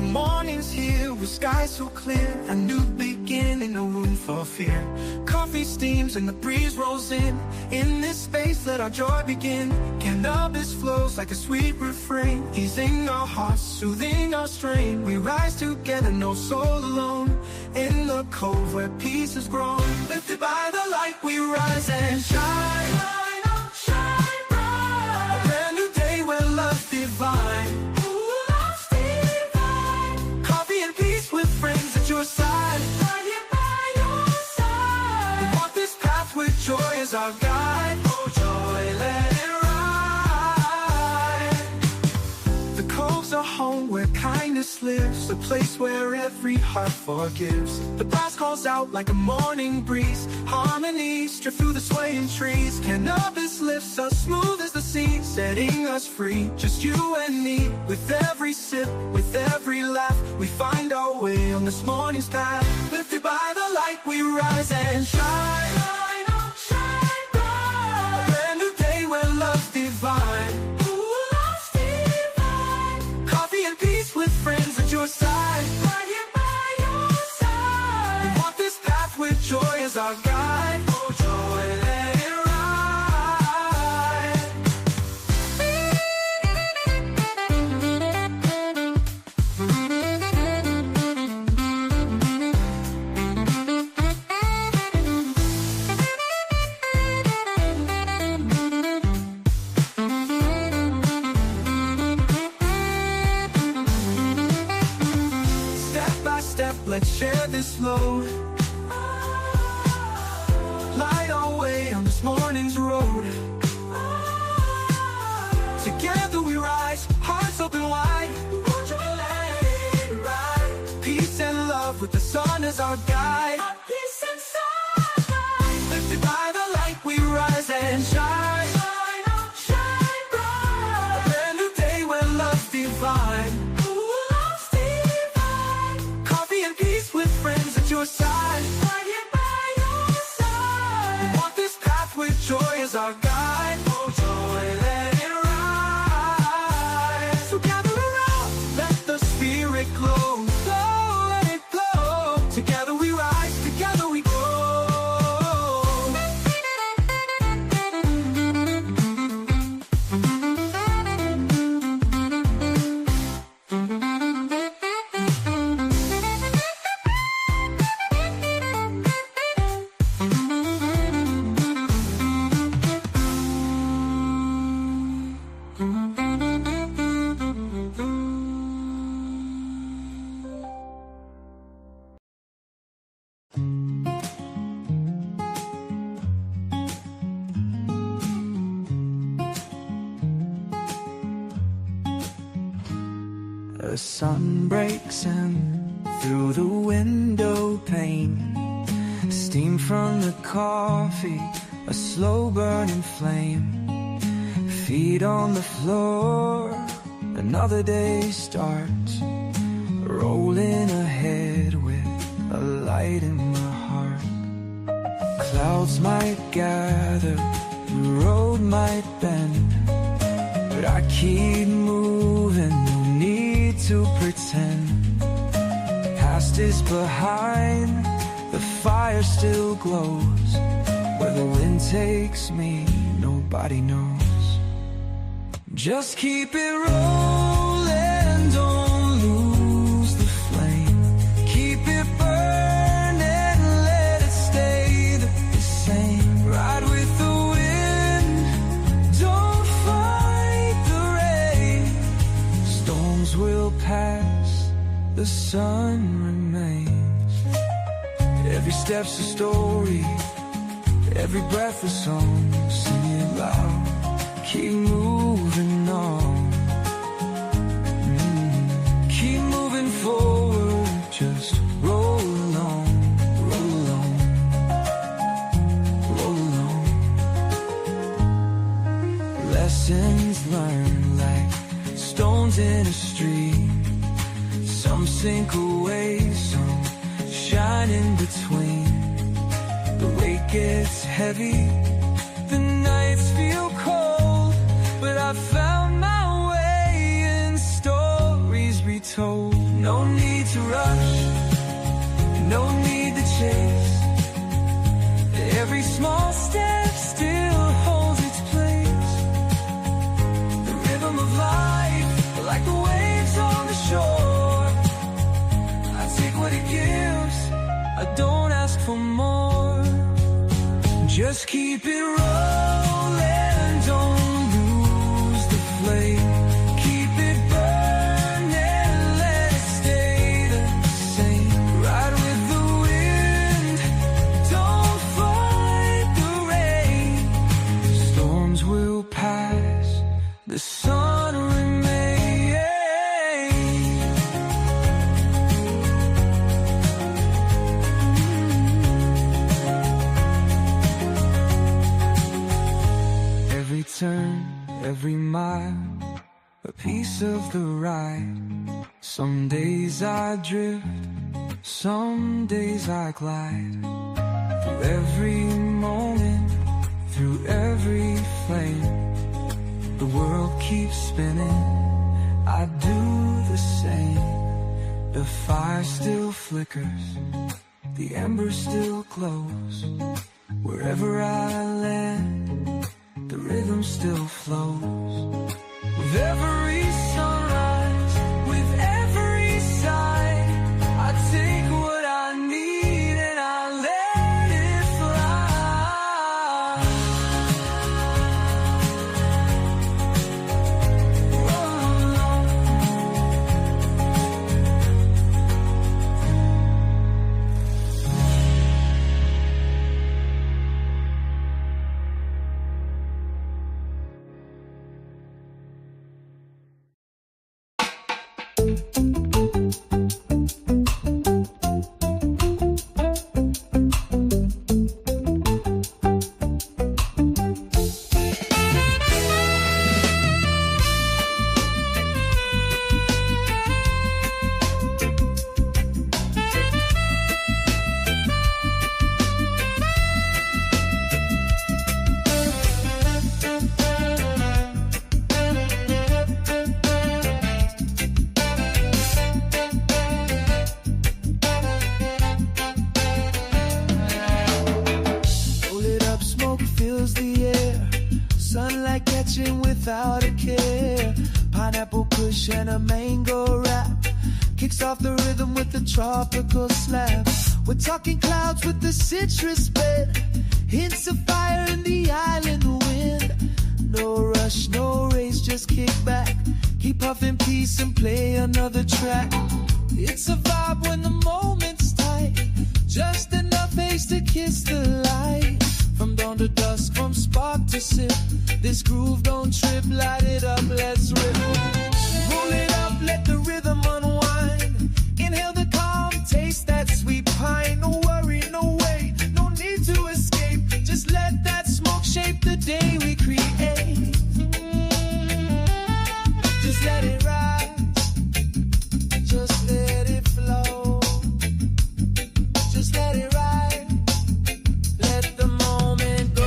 the morning's here with skies so clear. A new beginning, no room for fear. Coffee steams and the breeze rolls in. In this space, let our joy begin. Cannabis flows like a sweet refrain, easing our hearts, soothing our strain. We rise together, no soul alone. In the cove where peace has grown. Lifted by the light, we rise and shine. Shine on, shine bright. A brand new day where love's divine. Friends at your side, right here by your side. We walk this path with joy as our guide. Oh joy, let it ride. The cove's a home where kindness lives, a place where every heart forgives. The brass calls out like a morning breeze. Harmonies drift through the swaying trees. Cannabis lifts us smooth as the sea, setting us free, just you and me. With every sip, with every laugh, we find our way on this morning's path. Lifted by the light, we rise and shine. Shine on, shine bright. A brand new day where love's divine. Ooh, love's divine. Coffee and peace with friends at your side, right here by your side. We walk this path with joy as our guide. Oh joy, let it ride. Let's share this load. Light our way on this morning's road. Together we rise, hearts open wide. Peace and love with the sun as our guide. Peace and sunlight. Lifted by the light, we rise and shine. Shine on, shine bright. A brand new day where love's divine. Friends at your side, right here by your side. We walk this path with joy as our guide. Oh joy, let it rise. So gather around, let the spirit glow. Glow, let it glow. Together we rise, together we grow. The sun breaks in through the window pane. Steam from the coffee, a slow burning flame. Feet on the floor, another day starts. Rolling ahead with a light in my heart. Clouds might gather, the road might bend, but I keep moving, no need to pretend. Past is behind, the fire still glows. Where the wind takes me, nobody knows. Just keep it rolling, don't lose the flame. Keep it burning, let it stay the same. Ride with the wind, don't fight the rain. Storms will pass, the sun remains. Every step's a story, every breath a song. Sing it loud, keep moving on. Keep moving forward, just roll along, roll along, roll along. Lessons learned like stones in a stream. Some sink away, some shine in between. The weight gets heavy, the nights feel cold, but I found my way in stories retold. No need to rush, no need to chase. Every small step still holds its place. The rhythm of life, like the waves on the shore. I take what it gives, I don't ask for more. Just keep it rolling, don't lose the flame. Keep it burning, let it stay the same. Ride with the wind, don't fight the rain. Storms will pass, the sun remains. Every turn, every mile, a piece of the ride. Some days I drift, some days I glide. Through every moment, through every flame. The world keeps spinning, I do the same. The fire still flickers, the ember still glows. Wherever I land, the rhythm still flows. With every sunrise, with every sigh, I take what I need and I let it fly. Sunlight catching without a care. Pineapple kush and a mango wrap kicks off the rhythm with a tropical slap. We're talking clouds with the citrus bed, hints of fire in the island wind. No rush, no race, just kick back, keep puffing peace and play another track. It's a vibe when the moment's tight, just enough haze to kiss the light. From dawn to dusk, from spark to sip, this groove don't trip, light it up, let's rip. Roll it up, let the rhythm unwind. Inhale the calm, taste that sweet pine. No worry, no way, no need to escape. Just let that smoke shape the day we create. Just let it rise, just let it flow. Just let it ride, let the moment go.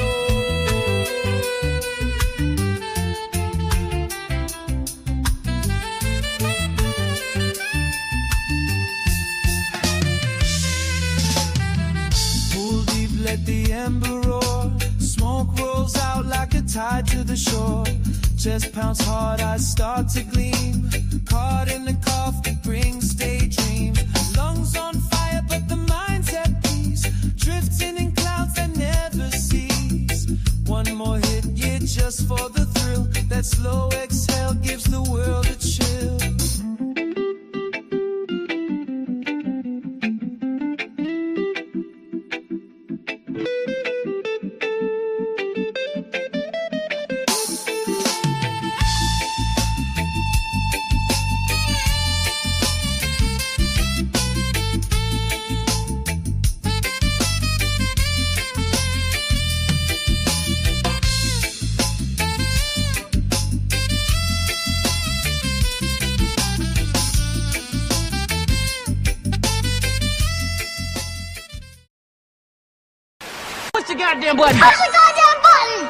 Pull deep, let the ember roar. Smoke rolls out like a tide to the shore. Chest pounds hard, eyes start to gleam. Caught in the cough that brings daydreams. Lungs on fire, but the mind's at peace. Drifting in clouds that never cease. One more hit, yeah, just for the thrill. That slow exhale gives the world a chill. Push the goddamn button. Push the goddamn button!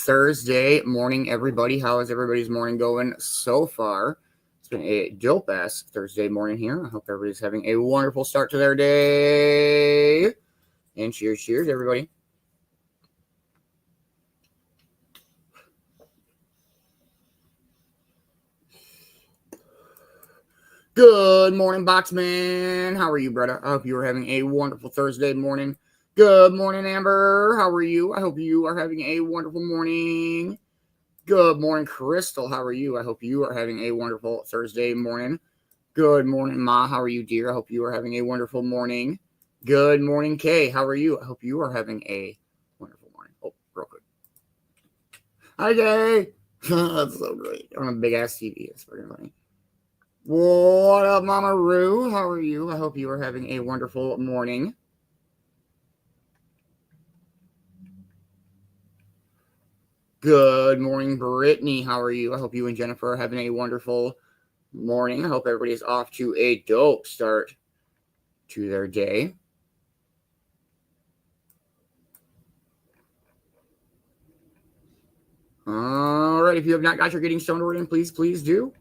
Thursday morning, everybody. How is everybody's morning going so far? It's been a dope-ass Thursday morning here. I hope everybody's having a wonderful start to their day. And cheers, cheers, everybody. Good morning, Boxman. How are you, brother? I hope you are having a wonderful Thursday morning. Good morning, Amber. How are you? I hope you are having a wonderful morning. Good morning, Crystal. How are you? I hope you are having a wonderful Thursday morning. Good morning, Ma. How are you, dear? I hope you are having a wonderful morning. Good morning, Kay. How are you? I hope you are having a wonderful morning. Oh, real quick. Hi, Kay. That's so great. On a big-ass TV. It's freaking funny. What up, Mama Roo? How are you? I hope you are having a wonderful morning. Good morning, Brittany. How are you? I hope you and Jennifer are having a wonderful morning. I hope everybody's off to a dope start to their day. All right. If you have not got your Getting Stoned order in, please do.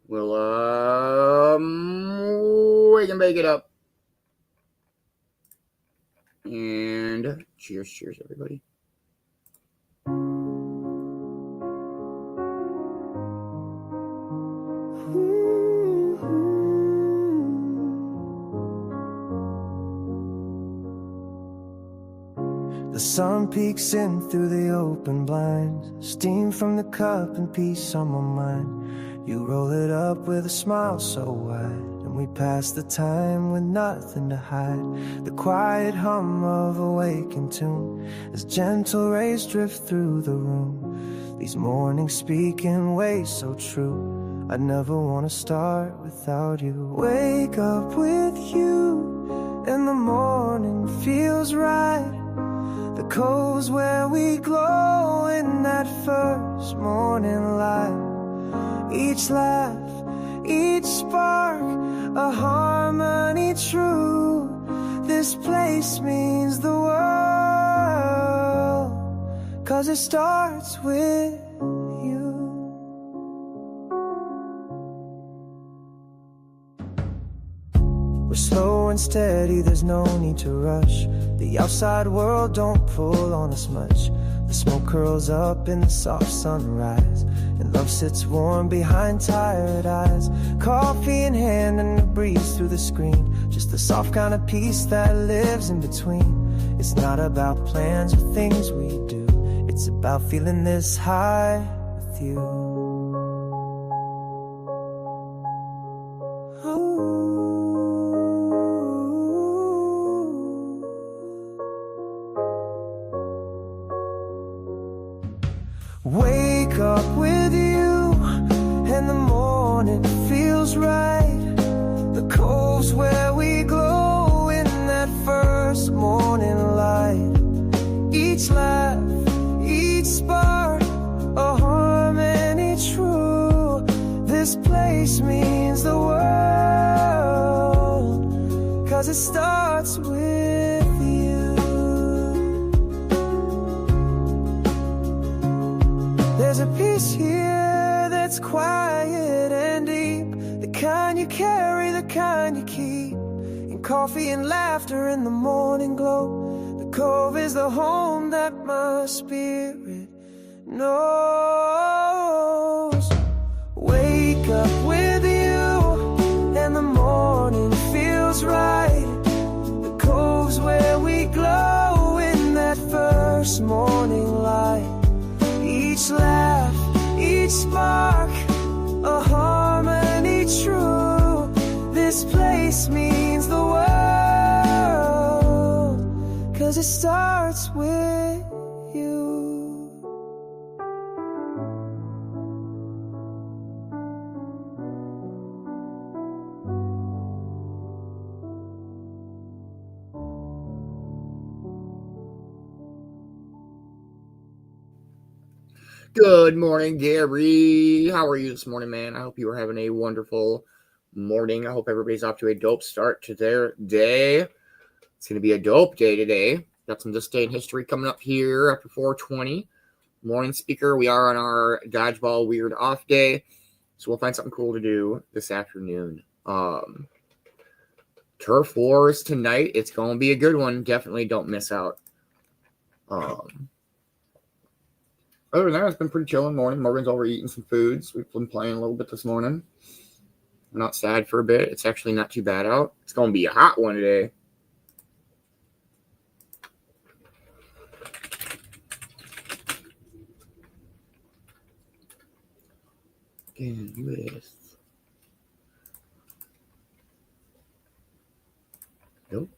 We'll we can bake it up. And cheers, everybody. The sun peeks in through the open blinds, steam from the cup and peace on my mind. You roll it up with a smile so wide, and we pass the time with nothing to hide. The quiet hum of a waking tune as gentle rays drift through the room. These mornings speak in ways so true, I'd never want to start without you. Wake up with you, and the morning feels right. The cove's where we glow in that first morning light. Each laugh, each spark, a harmony true. This place means the world, 'cause it starts with you. We're slow and steady, there's no need to rush. The outside world don't pull on us much. The smoke curls up in the soft sunrise, and love sits warm behind tired eyes. Coffee in hand and a breeze through the screen, just the soft kind of peace that lives in between. It's not about plans or things we do, it's about feeling this high with you. Wake up with you, and the morning feels right. The cove's where we glow in that first morning light. Each laugh, each spark, a harmony true. This place means the world, 'cause it starts with you. There's a peace here that's quiet and deep, the kind you carry, the kind you keep. In coffee and laughter in the morning glow, the Cove is the home that my spirit knows. Wake up with you, and the morning feels right. The Cove's where we glow in that first morning light. Each laugh, each spark, a harmony true. This place means the world, 'cause it starts with you. Good morning, Gary. How are you this morning, man? I hope you are having a wonderful morning. I hope everybody's off to a dope start to their day. It's going to be a dope day today. Got some This Day in History coming up here after 420. morning speaker. We are on our dodgeball weird off day, so we'll find something cool to do this afternoon. Turf Wars tonight. It's going to be a good one. Definitely don't miss out. Other than that, it's been pretty chilling morning. Morgan's over eating some foods. We've been playing a little bit this morning. I'm not sad for a bit. It's actually not too bad out. It's going to be a hot one today. US. Nope.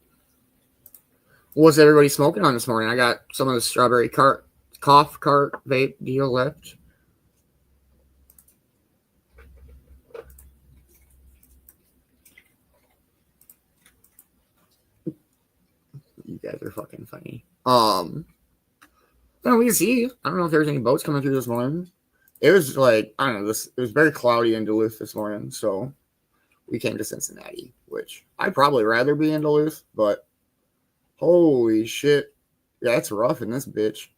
What's everybody smoking on this morning? I got some of the strawberry cough cart vape deal left. You guys are fucking funny. No, we can see. I don't know if there's any boats coming through this morning. It was like, I don't know, it was very cloudy in Duluth this morning, so we came to Cincinnati, which I'd probably rather be in Duluth, but holy shit. Yeah, it's rough in this bitch.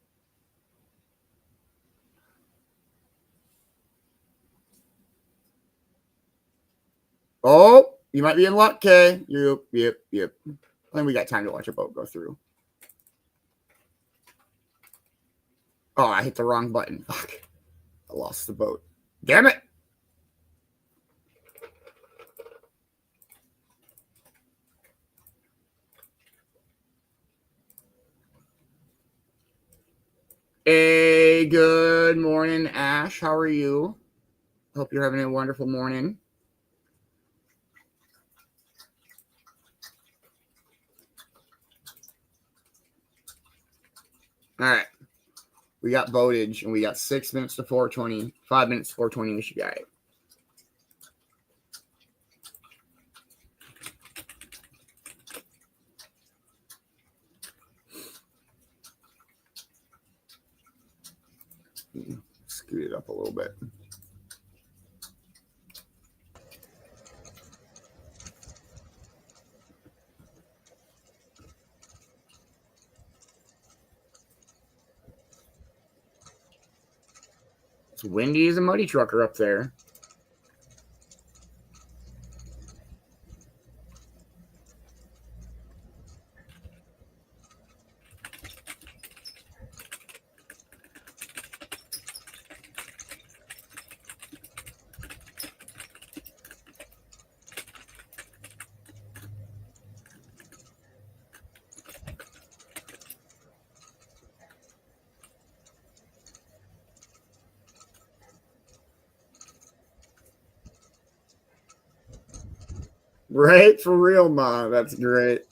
Oh, you might be in luck, Kay. Yep. I think we got time to watch a boat go through. Oh, I hit the wrong button. Fuck. I lost the boat. Damn it. Hey, good morning, Ash. How are you? Hope you're having a wonderful morning. All right. We got boatage, and we got 6 minutes to 4:20. 5 minutes to 4:20. We should get it. Scoot it up a little bit. It's windy as a muddy trucker up there. Right? For real, Ma. That's great.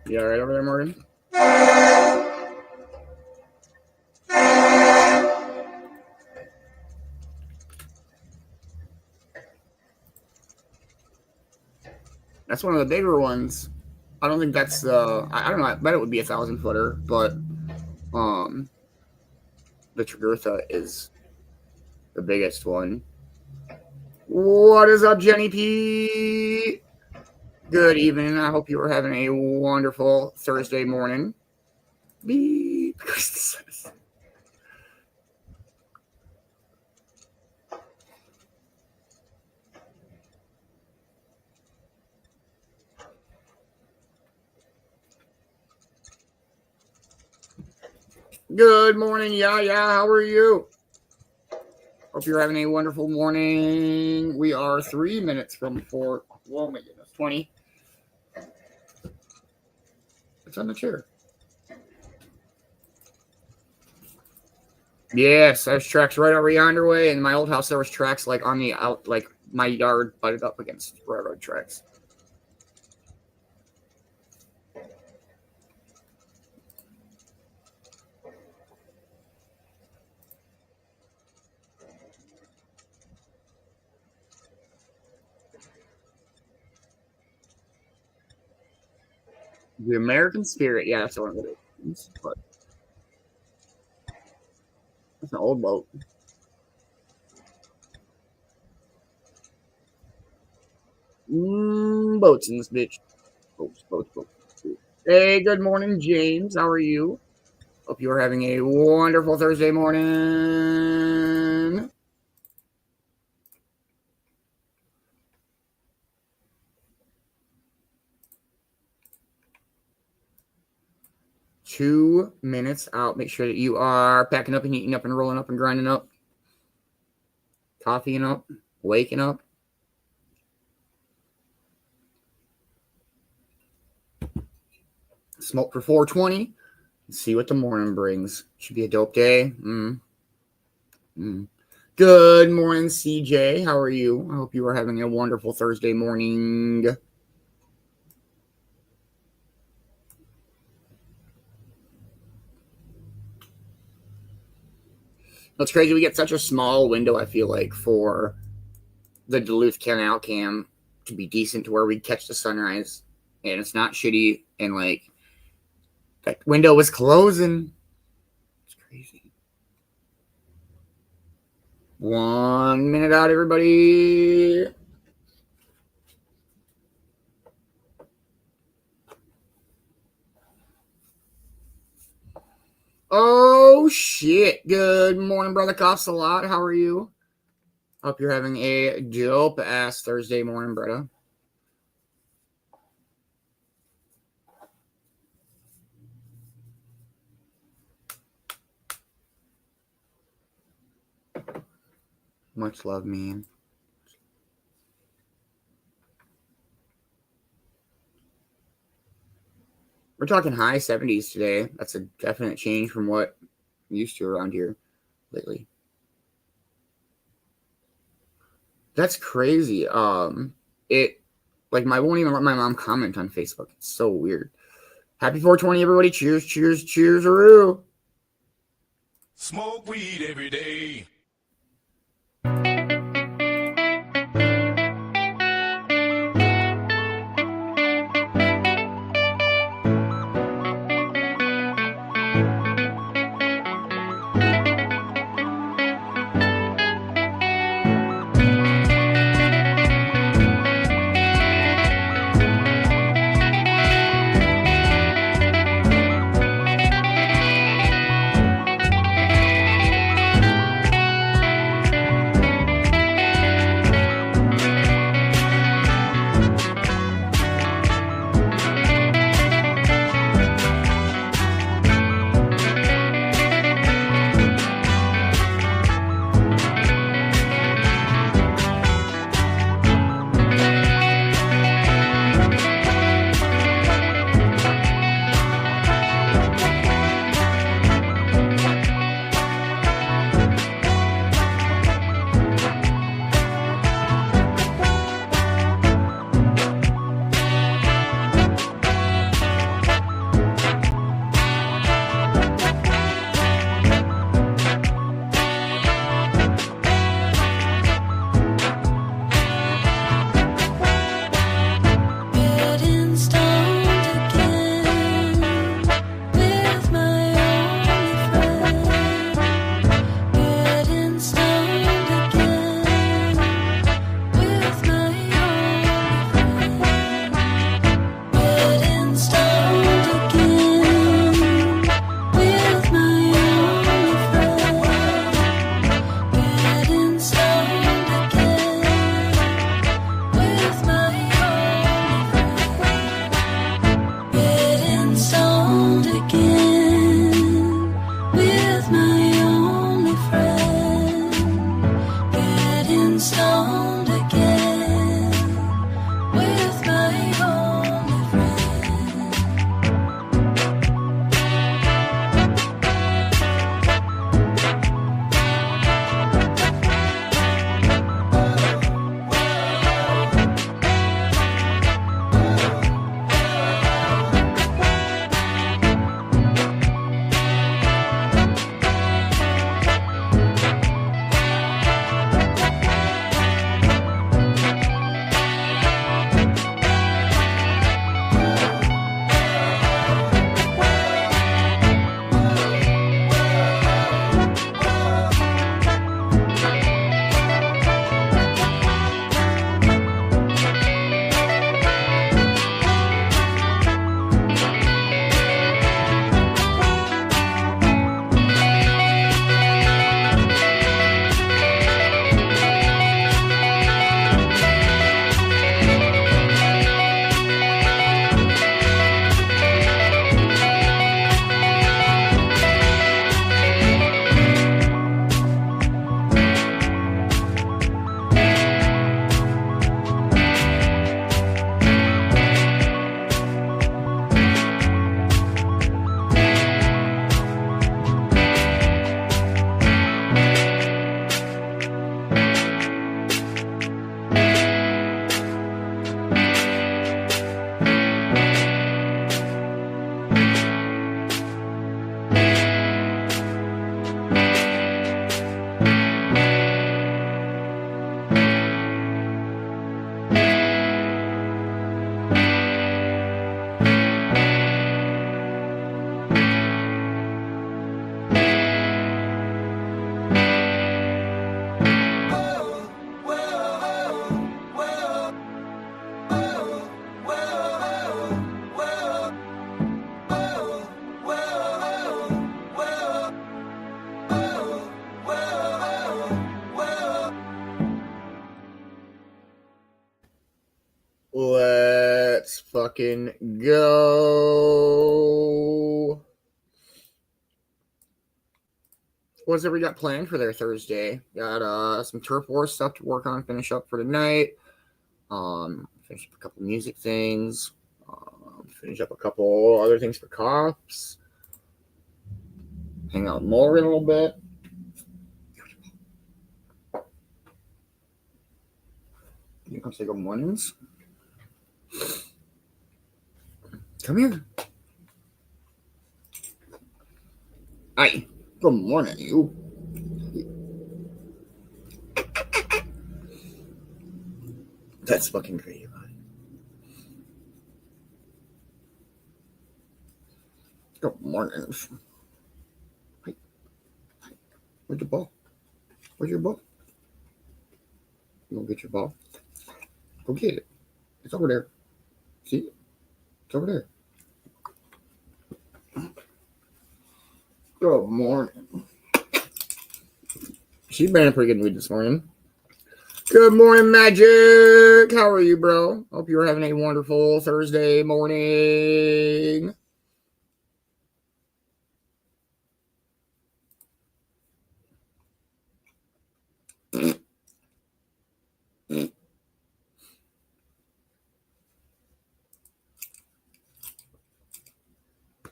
You all right over there, Morgan? That's one of the bigger ones. I don't think that's I don't know. I bet it would be 1,000-footer, but the Tregurtha is the biggest one. What is up, Jenny P? Good evening. I hope you are having a wonderful Thursday morning. Beep. Good morning, yeah. How are you? Hope you're having a wonderful morning. We are 3 minutes from 4. Oh my goodness, 20. It's on the chair. Yes, there's tracks right over yonder way. In my old house, there was tracks like on the out, like my yard butted up against railroad tracks. The American Spirit. Yeah, that's one of it is. But that's an old boat. Boats in this bitch. Boats. Hey, good morning, James. How are you? Hope you are having a wonderful Thursday morning. Two minutes out. Make sure that you are packing up and eating up and rolling up and grinding up. Coffeeing up. Waking up. Smoke for 420. See what the morning brings. Should be a dope day. Good morning, CJ. How are you? I hope you are having a wonderful Thursday morning. That's crazy. We get such a small window, I feel like, for the Duluth Canal Cam to be decent to where we catch the sunrise. And it's not shitty. And, like, that window was closing. It's crazy. 1 minute out, everybody. Oh, shit. Good morning, Brother Coughs a lot. How are you? Hope you're having a dope-ass Thursday morning, brother. Much love, man. We're talking high 70s today. That's a definite change from what I'm used to around here lately. That's crazy. It like I won't even let my mom comment on Facebook. It's so weird. Happy 420, everybody. Cheers, cheers, cheers-aroo. Smoke weed every day. fucking go. What's we got planned for their Thursday? Got some turf war stuff to work on, finish up for tonight. Finish up a couple music things. Finish up a couple other things for cops. Hang out with Morgan a little bit. You come say good mornings. Come here. Hi. Good morning, you. That's fucking great. Good morning. Hi. Where's your ball? Where's your ball? You gonna get your ball? Go get it. It's over there. See? It's over there. Good morning. She's been in a pretty good mood this morning. Good morning, Magic. How are you, bro? Hope you're having a wonderful Thursday morning.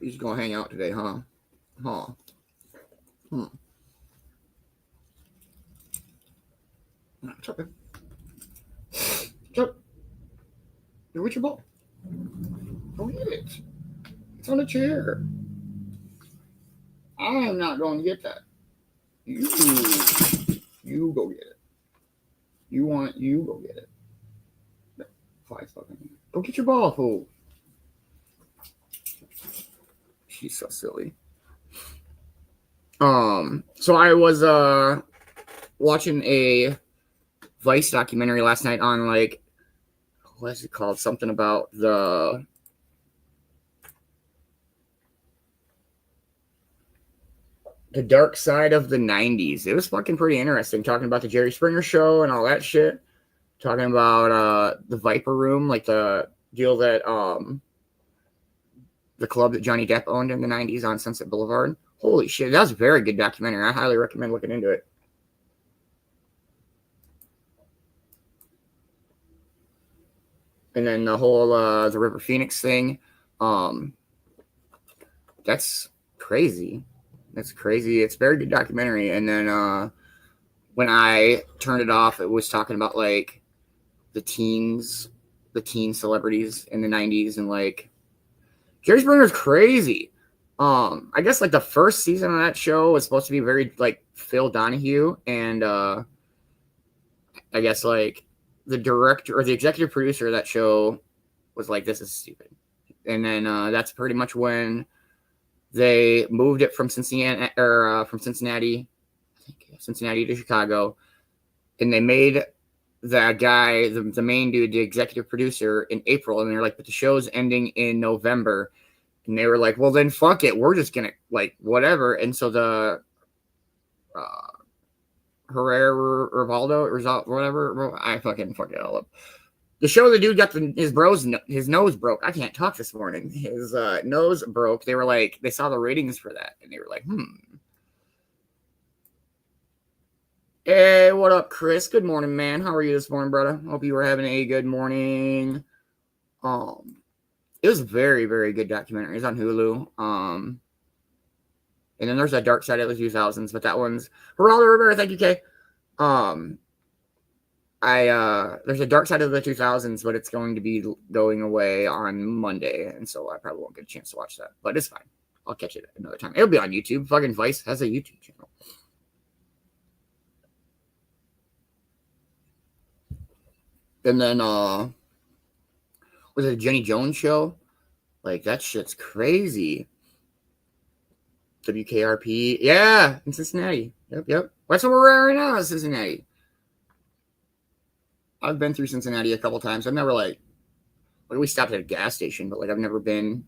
He's gonna hang out today, huh? Huh. What's up, man? What's up? You're with your ball. Go get it. It's on a chair. I am not going to get that. You go get it. You go get it. Fly fucking. Go get your ball, fool. She's so silly. So I was watching a Vice documentary last night on like what is it called? Something about the dark side of the 90s. It was fucking pretty interesting, talking about the Jerry Springer show and all that shit. Talking about the Viper Room, like the deal that the club that Johnny Depp owned in the 90s on Sunset Boulevard. Holy shit, that was a very good documentary. I highly recommend looking into it. And then the whole the River Phoenix thing, that's crazy. That's crazy. It's a very good documentary. And then when I turned it off, it was talking about like the teen celebrities in the 90s, and like Jerry Springer's crazy. I guess like the first season of that show was supposed to be very like Phil Donahue, and I guess like the director or the executive producer of that show was like, this is stupid. And then that's pretty much when they moved it from Cincinnati to Chicago, and they made that guy, the main dude, the executive producer, in April, and they're like, but the show's ending in November. And they were like, well, then fuck it. We're just going to, like, whatever. And so the whatever, I fucking fuck it all up. The show, the dude got his nose broke. I can't talk this morning. His nose broke. They were like, they saw the ratings for that, and they were like, Hey, what up, Chris? Good morning, man. How are you this morning, brother? Hope you were having a good morning. It was a very, very good documentary. It's on Hulu. And then there's that Dark Side of the 2000s, but that one's Geraldo Rivera. Thank you, Kay. There's a Dark Side of the 2000s, but it's going to be going away on Monday, and so I probably won't get a chance to watch that. But it's fine. I'll catch it another time. It'll be on YouTube. Fucking Vice has a YouTube channel. And then was it a Jenny Jones show? Like, that shit's crazy. WKRP. Yeah, in Cincinnati. Yep. That's where we're at right now, in Cincinnati. I've been through Cincinnati a couple times. I've never, like, we stopped at a gas station, but, like, I've never been.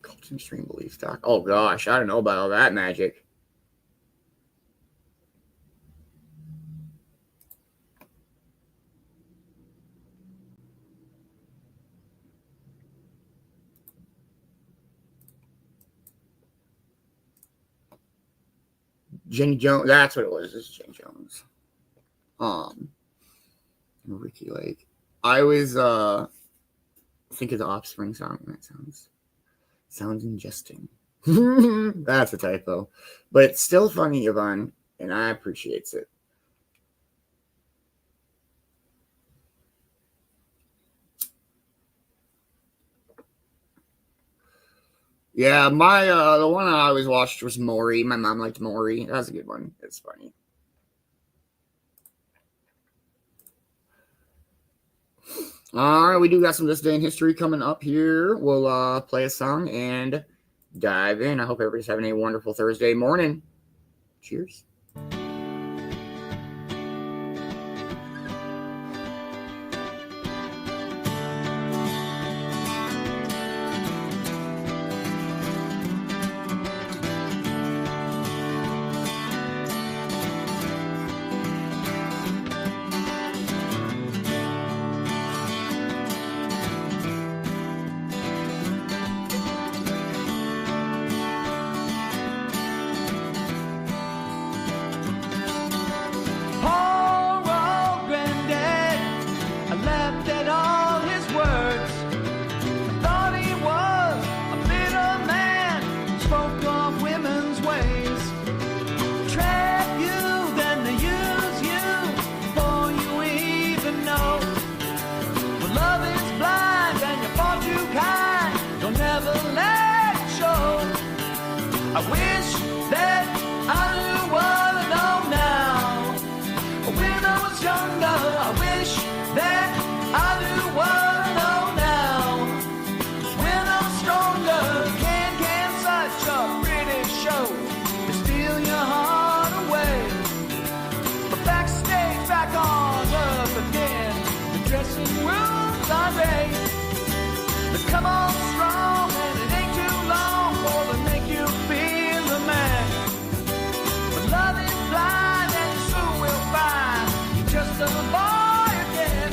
Cult and Stream Belief Stock. Oh, gosh. I don't know about all that magic. Jenny Jones. That's what it was. This is Jenny Jones. Ricky Lake. I always think of the Offspring song. That sounds ingesting. That's a typo. But it's still funny, Yvonne, and I appreciate it. Yeah, my the one I always watched was Maury. My mom liked Maury. That's a good one. It's funny. All right, we do got some This Day in History coming up here. We'll play a song and dive in. I hope everybody's having a wonderful Thursday morning. Cheers. Come on strong, and it ain't too long for to make you feel the man. But love is blind, and you soon will find you're just a boy again.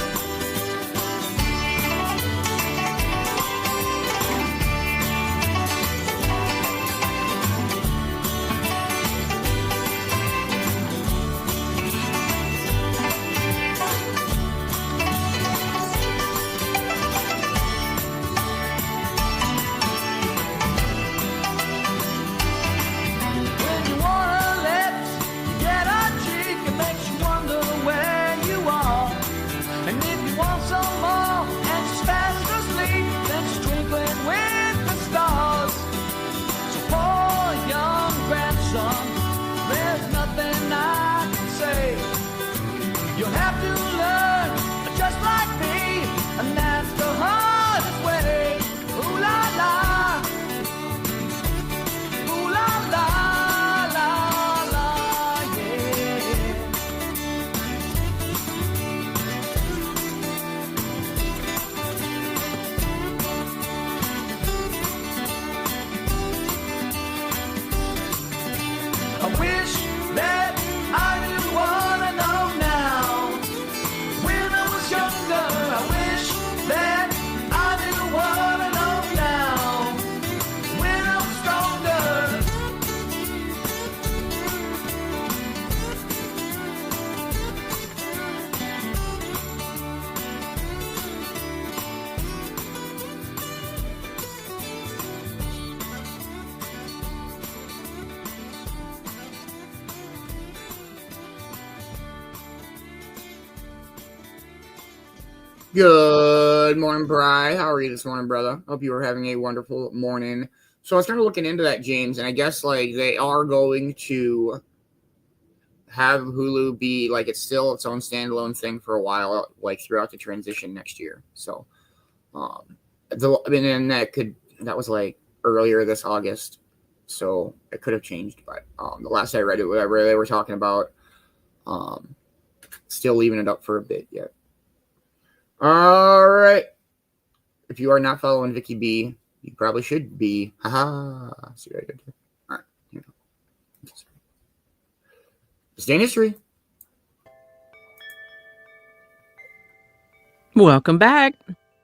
You'll have to learn just like me, and that's the hardest way. Ooh la la, ooh la la, la la, yeah. I wish that I didn't want to know now. When I was younger, I wish that I didn't want to know now. When I'm stronger. Good morning, Bri. How are you this morning, brother? Hope you are having a wonderful morning. So I was kind of looking into that, James, and I guess like they are going to have Hulu be like it's still its own standalone thing for a while, like throughout the transition next year. So, and that was like earlier this August, so it could have changed. But the last I read it, whatever they were talking about, still leaving it up for a bit yet. All right. If you are not following Vicki B, you probably should be. Haha. See what I did here? All right. Here we go. This day in history. Welcome back.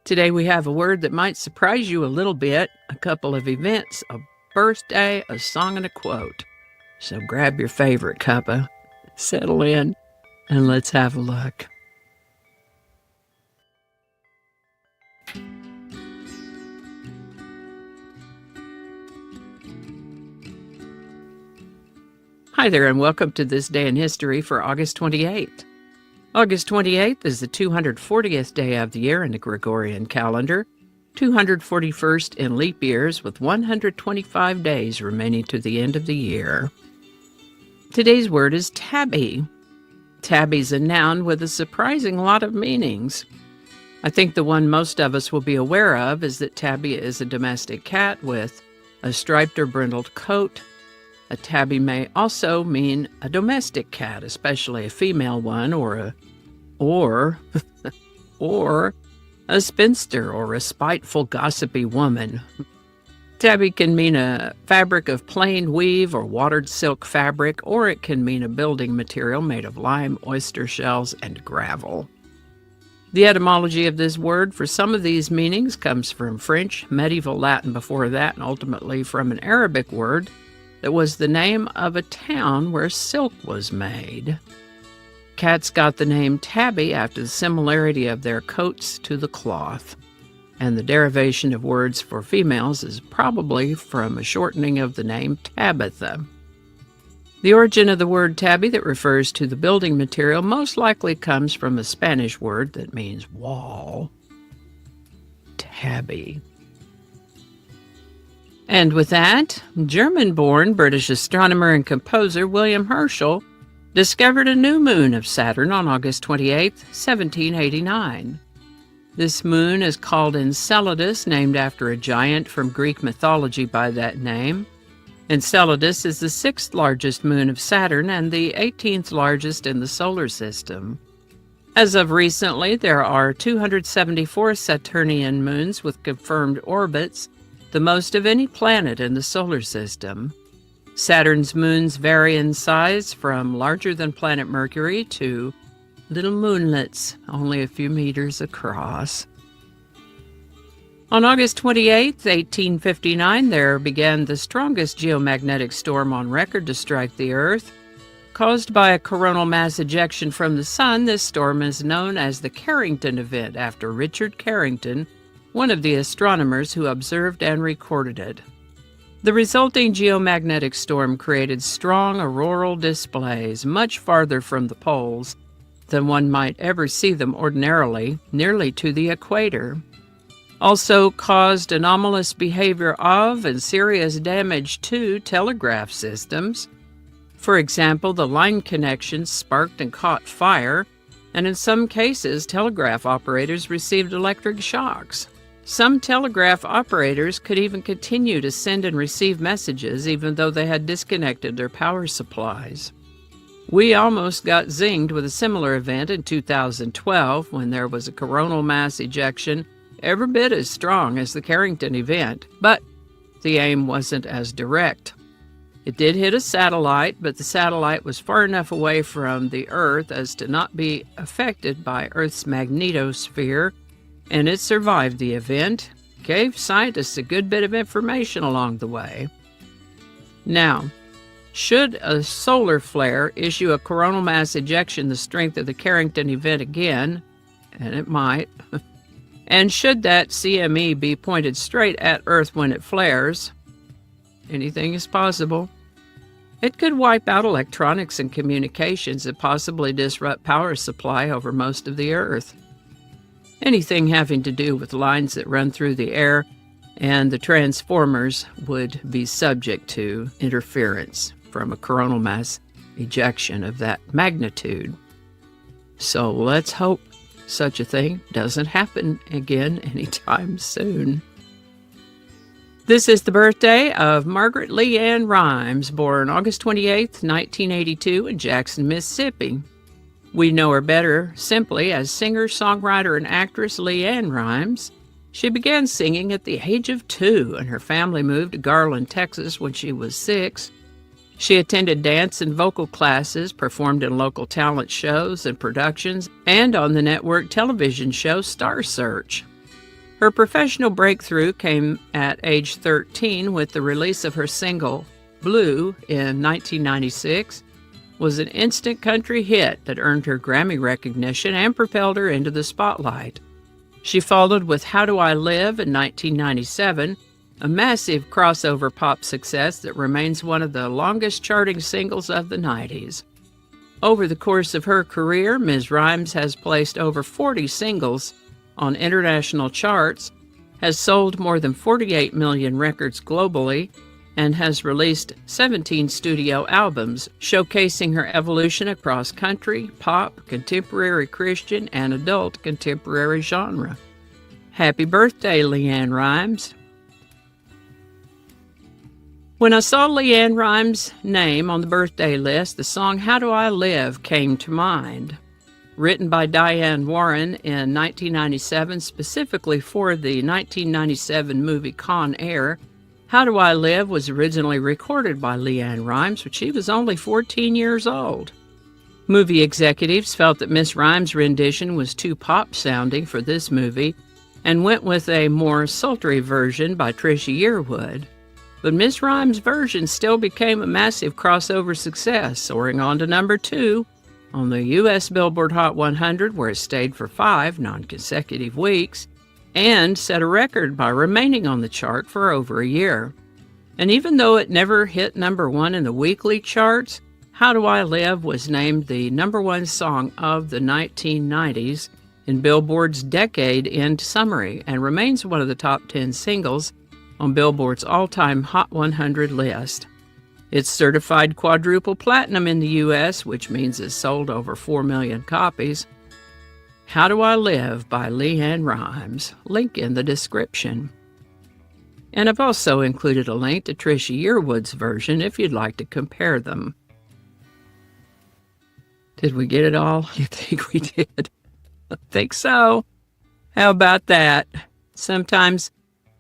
Today we have a word that might surprise you a little bit, a couple of events, a birthday, a song, and a quote. So grab your favorite cuppa, settle in, and let's have a look. Hi there, and welcome to This Day in History for August 28th. August 28th is the 240th day of the year in the Gregorian calendar, 241st in leap years, with 125 days remaining to the end of the year. Today's word is tabby. Tabby's a noun with a surprising lot of meanings. I think the one most of us will be aware of is that tabby is a domestic cat with a striped or brindled coat. A tabby may also mean a domestic cat, especially a female one, or a spinster or a spiteful, gossipy woman. Tabby can mean a fabric of plain weave or watered silk fabric, or it can mean a building material made of lime, oyster shells, and gravel. The etymology of this word for some of these meanings comes from French, medieval Latin before that, and ultimately from an Arabic word that was the name of a town where silk was made. Cats got the name tabby after the similarity of their coats to the cloth, and the derivation of words for females is probably from a shortening of the name Tabitha. The origin of the word tabby that refers to the building material most likely comes from a Spanish word that means wall. Tabby. And with that, German-born British astronomer and composer William Herschel discovered a new moon of Saturn on August 28, 1789. This moon is called Enceladus, named after a giant from Greek mythology by that name. Enceladus is the 6th largest moon of Saturn and the 18th largest in the solar system. As of recently, there are 274 Saturnian moons with confirmed orbits, the most of any planet in the solar system. Saturn's moons vary in size from larger than planet Mercury to little moonlets, only a few meters across. On August 28, 1859, there began the strongest geomagnetic storm on record to strike the Earth. Caused by a coronal mass ejection from the Sun, this storm is known as the Carrington event, after Richard Carrington, one of the astronomers who observed and recorded it. The resulting geomagnetic storm created strong auroral displays much farther from the poles than one might ever see them ordinarily, nearly to the equator. Also caused anomalous behavior of and serious damage to telegraph systems. For example, the line connections sparked and caught fire, and in some cases, telegraph operators received electric shocks. Some telegraph operators could even continue to send and receive messages even though they had disconnected their power supplies. We almost got zinged with a similar event in 2012 when there was a coronal mass ejection every bit as strong as the Carrington event, but the aim wasn't as direct. It did hit a satellite, but the satellite was far enough away from the Earth as to not be affected by Earth's magnetosphere, and it survived the event, gave scientists a good bit of information along the way. Now, should a solar flare issue a coronal mass ejection the strength of the Carrington event again, and it might, and should that CME be pointed straight at Earth when it flares, anything is possible. It could wipe out electronics and communications and possibly disrupt power supply over most of the Earth. Anything having to do with lines that run through the air and the transformers would be subject to interference from a coronal mass ejection of that magnitude. So let's hope such a thing doesn't happen again anytime soon. This is the birthday of Margaret Lee Ann Rimes, born August 28, 1982 in Jackson, Mississippi. We know her better simply as singer, songwriter, and actress Lee Ann Rimes. She began singing at the age of 2, and her family moved to Garland, Texas when she was 6. She attended dance and vocal classes, performed in local talent shows and productions, and on the network television show Star Search. Her professional breakthrough came at age 13 with the release of her single, Blue in 1996 was an instant country hit that earned her Grammy recognition and propelled her into the spotlight. She followed with How Do I Live in 1997, a massive crossover pop success that remains one of the longest charting singles of the 90s. Over the course of her career, Ms. Rhymes has placed over 40 singles on international charts, has sold more than 48 million records globally, and has released 17 studio albums, showcasing her evolution across country, pop, contemporary Christian, and adult contemporary genre. Happy birthday, LeAnn Rimes. When I saw LeAnn Rimes' name on the birthday list, the song How Do I Live came to mind. Written by Diane Warren in 1997 specifically for the 1997 movie Con Air, How Do I Live was originally recorded by LeAnn Rimes when she was only 14 years old. Movie executives felt that Miss Rimes' rendition was too pop-sounding for this movie and went with a more sultry version by Trisha Yearwood. But Miss Rimes' version still became a massive crossover success, soaring on to number 2 on the U.S. Billboard Hot 100, where it stayed for 5 non-consecutive weeks, and set a record by remaining on the chart for over a year. And even though it never hit number 1 in the weekly charts, How Do I Live was named the number 1 song of the 1990s in Billboard's Decade End Summary and remains one of the top 10 singles on Billboard's all-time Hot 100 list. It's certified quadruple platinum in the U.S., which means it's sold over 4 million copies. How Do I Live by LeAnn Rimes, link in the description. And I've also included a link to Trisha Yearwood's version if you'd like to compare them. Did we get it all? You think we did? I think so. How about that? Sometimes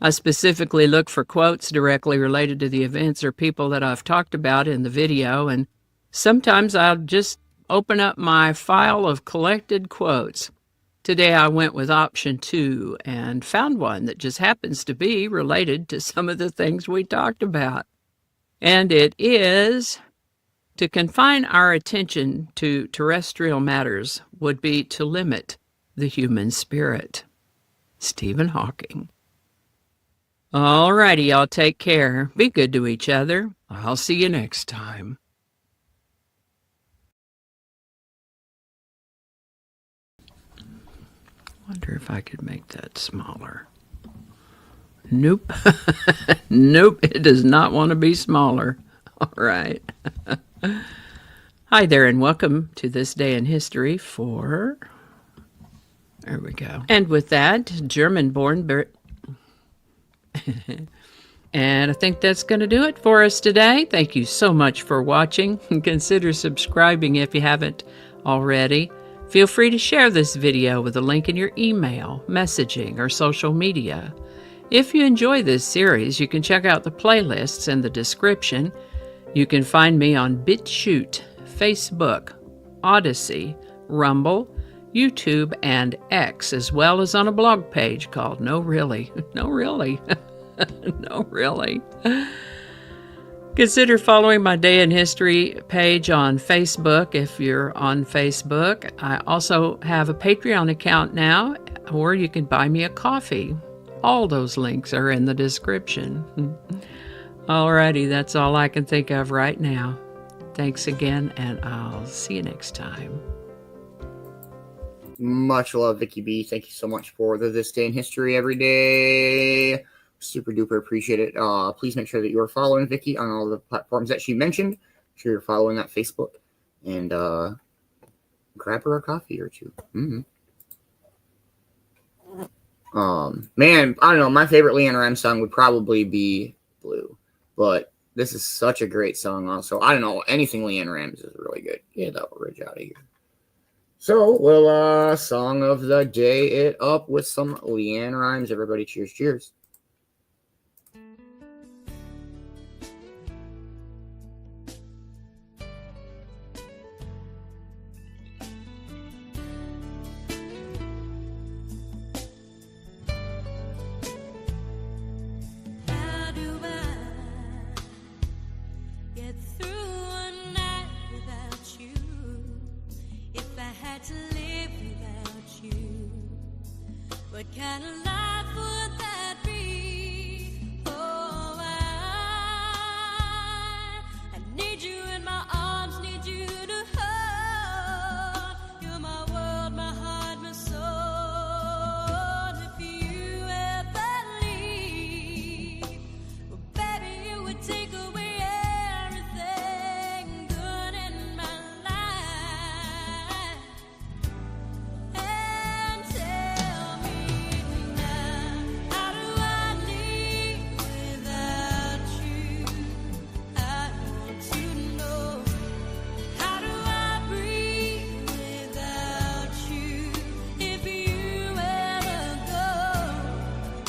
I specifically look for quotes directly related to the events or people that I've talked about in the video, and sometimes I'll just open up my file of collected quotes. Today I went with option 2 and found one that just happens to be related to some of the things we talked about. And it is, to confine our attention to terrestrial matters would be to limit the human spirit. Stephen Hawking. All righty, y'all, take care. Be good to each other. I'll see you next time. Wonder if I could make that smaller. Nope. Nope, it does not want to be smaller. All right. Hi there, and welcome to This Day in History for... There we go. And with that, German-born... And I think that's going to do it for us today. Thank you so much for watching. Consider subscribing if you haven't already. Feel free to share this video with a link in your email, messaging, or social media. If you enjoy this series, you can check out the playlists in the description. You can find me on BitChute, Facebook, Odyssey, Rumble, YouTube, and X, as well as on a blog page called No Really. No Really. No Really. Consider following my Day in History page on Facebook if you're on Facebook. I also have a Patreon account now, or you can buy me a coffee. All those links are in the description. Alrighty, that's all I can think of right now. Thanks again, and I'll see you next time. Much love, Vicki B. Thank you so much for This Day in History every day. Super duper appreciate it. Please make sure that you are following Vicki on all the platforms that she mentioned. Make sure you're following that Facebook, and grab her a coffee or two. Man, I don't know. My favorite LeAnn Rimes song would probably be Blue, but this is such a great song. Also, I don't know, anything LeAnn Rimes is really good. Get that ridge out of here. So we'll song of the day it up with some LeAnn Rimes. Everybody, cheers, cheers. What kind of life would that be? Oh, I need you in my arms, need you to hold. You're my world, my heart, my soul. If you ever leave, well, baby, you would take away everything good in my life. And tell me now, how do I live without you? I want to know. How do I breathe without you? If you ever go,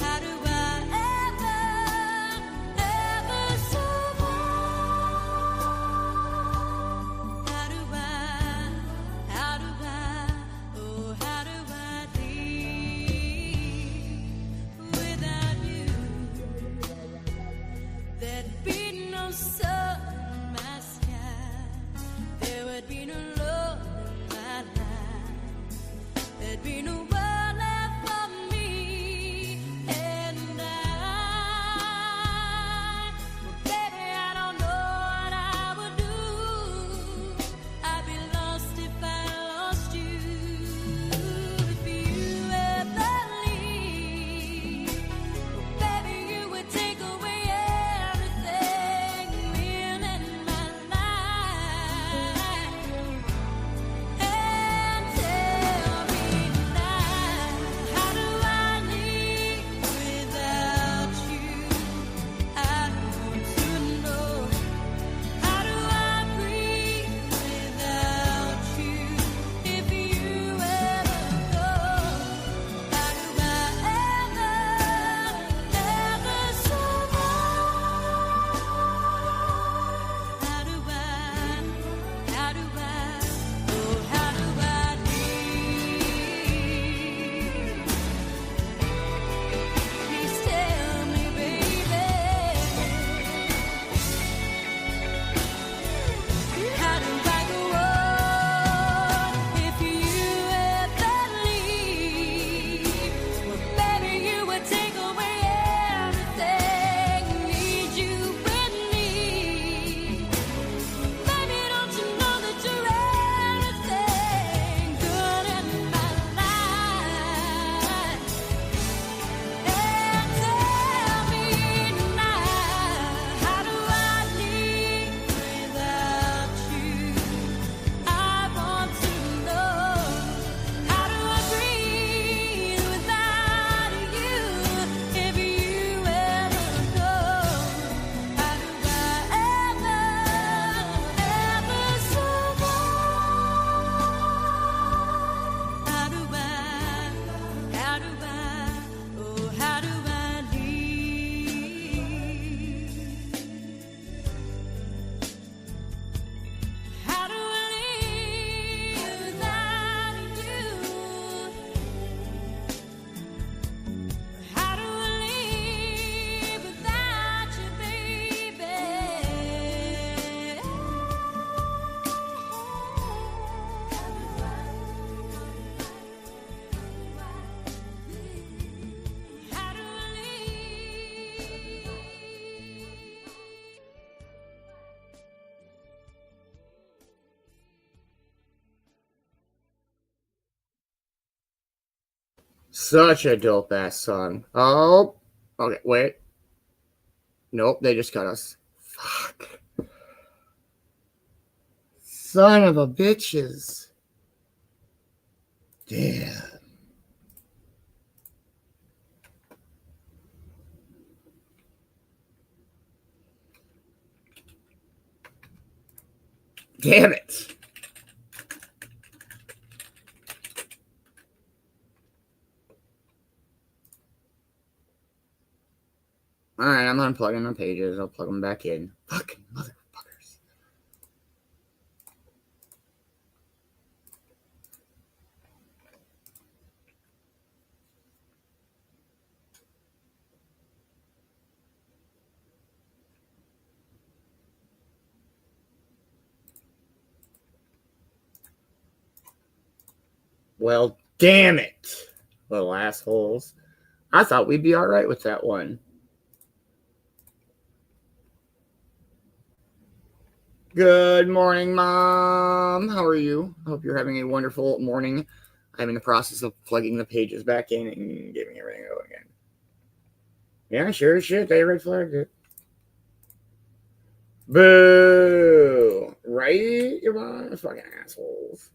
how do I ever survive? How do I, oh, how do I live without you? There'd be no sun in my sky. There would be no love in my life. There'd be no world left for me and I. Well, baby, I don't know what I would do. I'd be lost if I lost you. If you ever leave, well, baby, you would take away everything real in my life. And tell me now, how do I live without you? I want to know. How do I breathe without you? If you ever go, how do I ever survive? How do I, oh, how do I live? Please tell me, baby. How do I go on if you ever leave? Well, baby, you would take away everything. Need you with me. Baby, don't you know that you're everything good in my life? And tell me now, how do I live without you? I want to know. How do I breathe without you? If you ever go, how do I ever survive? How do I, oh, how do I live? How do I live without you? How do I live without you, baby? How do I live? Such a dope ass song. Oh, okay, wait. Nope, they just cut us. Fuck. Son of a bitches. Damn. Damn it. Alright, I'm unplugging the pages. I'll plug them back in. Fucking motherfuckers. Well, damn it. Little assholes. I thought we'd be all right with that one. Good morning, Mom. How are you? I hope you're having a wonderful morning. I'm in the process of plugging the pages back in and getting everything going again. Yeah, sure as shit. They red flagged it. Boo! Right? You want fucking assholes.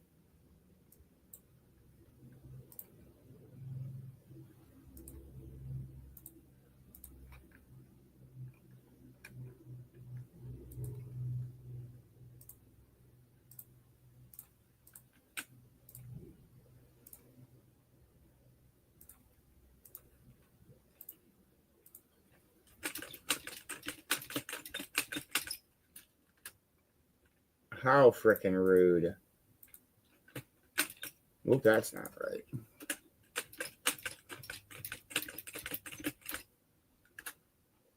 How frickin' rude. Well, that's not right.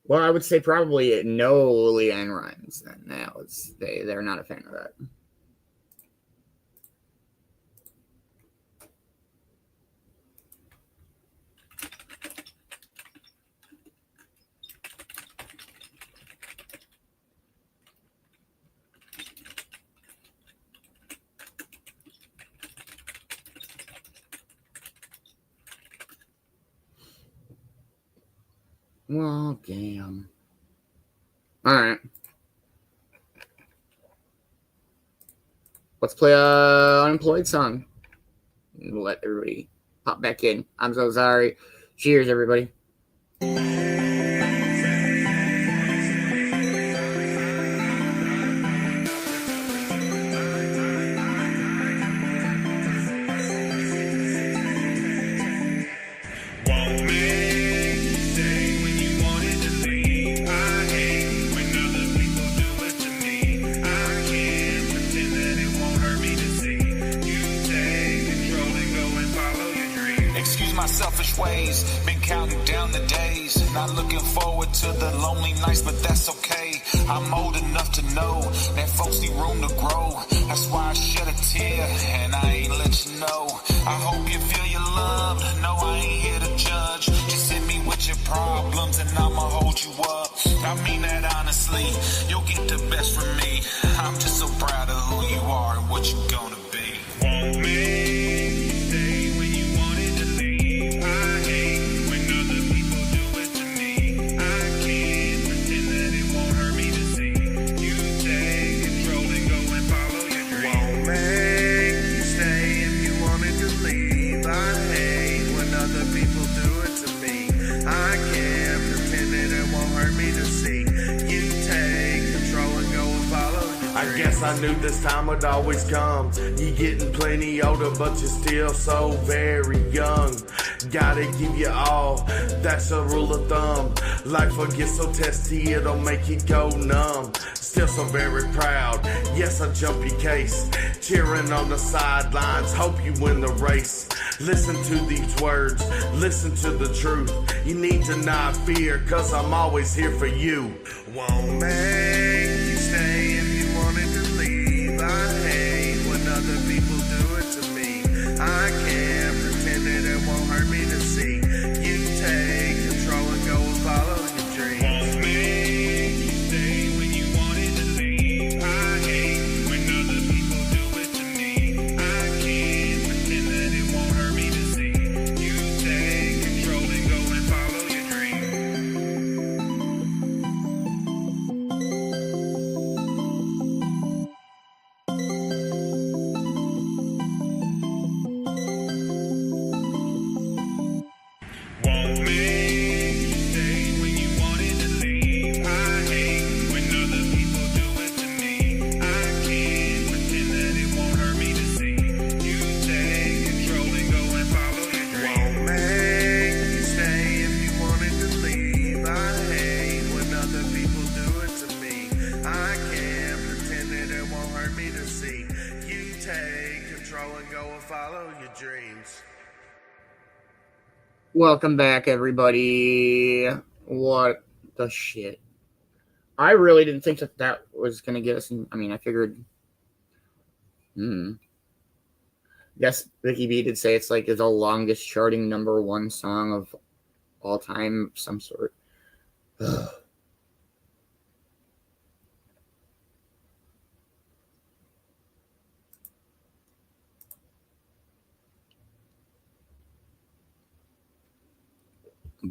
Well, I would say probably no Leanne rhymes. Then now they're not a fan of that. Well, damn. All right. Let's play a unemployed song. We'll let everybody pop back in. I'm so sorry. Cheers, everybody. Selfish ways, been counting down the days, not looking forward to the lonely nights, but that's okay. I'm old enough to know that folks need room to grow. That's why I shed a tear and I ain't let you know. I hope you feel your love. No, I ain't here to judge. Just hit me with your problems and I'ma hold you up. I mean that honestly, you'll get the best from me. I'm just so proud of who you are and what you're gonna be. Want me? I guess I knew this time would always come. You getting plenty older, but you're still so very young. Gotta give you all, that's a rule of thumb. Life will get so testy, it'll make you go numb. Still so very proud, yes I jump your case. Cheering on the sidelines, hope you win the race. Listen to these words, listen to the truth. You need to not fear, cause I'm always here for you. Won't make you stay if you wanted to leave. I hate when other people do it to me. I can't pretend that it won't hurt me to see you take control and go and follow your dreams. Won't make you stay when you wanted to leave. I hate when other people do it to me. I can't pretend that it won't hurt me to see you take control and go and follow your dreams. Won't make you stay when you wanted to leave. I hate when other people do it to me. I can't pretend that it won't hurt me to see you take control and go and follow your dreams. Won't make you stay if you wanted to leave. I hate when other people do it to me. I can't pretend that it won't hurt me to see you take control and go and follow your dreams. Welcome back, everybody. What the shit? I really didn't think that was going to get us. I mean, I figured. Yes, Vicki B did say it's like the longest charting #1 song of all time of some sort.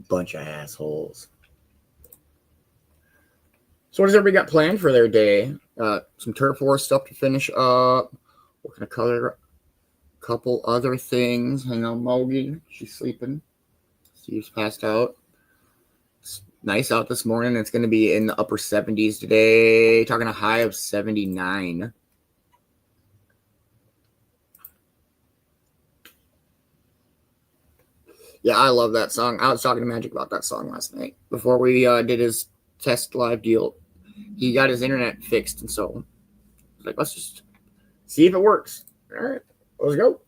Bunch of assholes. So what does everybody got planned for their day? Some turf war stuff to finish up. We're gonna color a couple other things. Hang on, Mogi. She's sleeping. Steve's passed out. It's nice out this morning. It's gonna be in the upper 70s today. Talking a high of 79. Yeah, I love that song. I was talking to Magic about that song last night before we did his test live deal. He got his internet fixed, and so I was like, let's just see if it works. All right, let's go.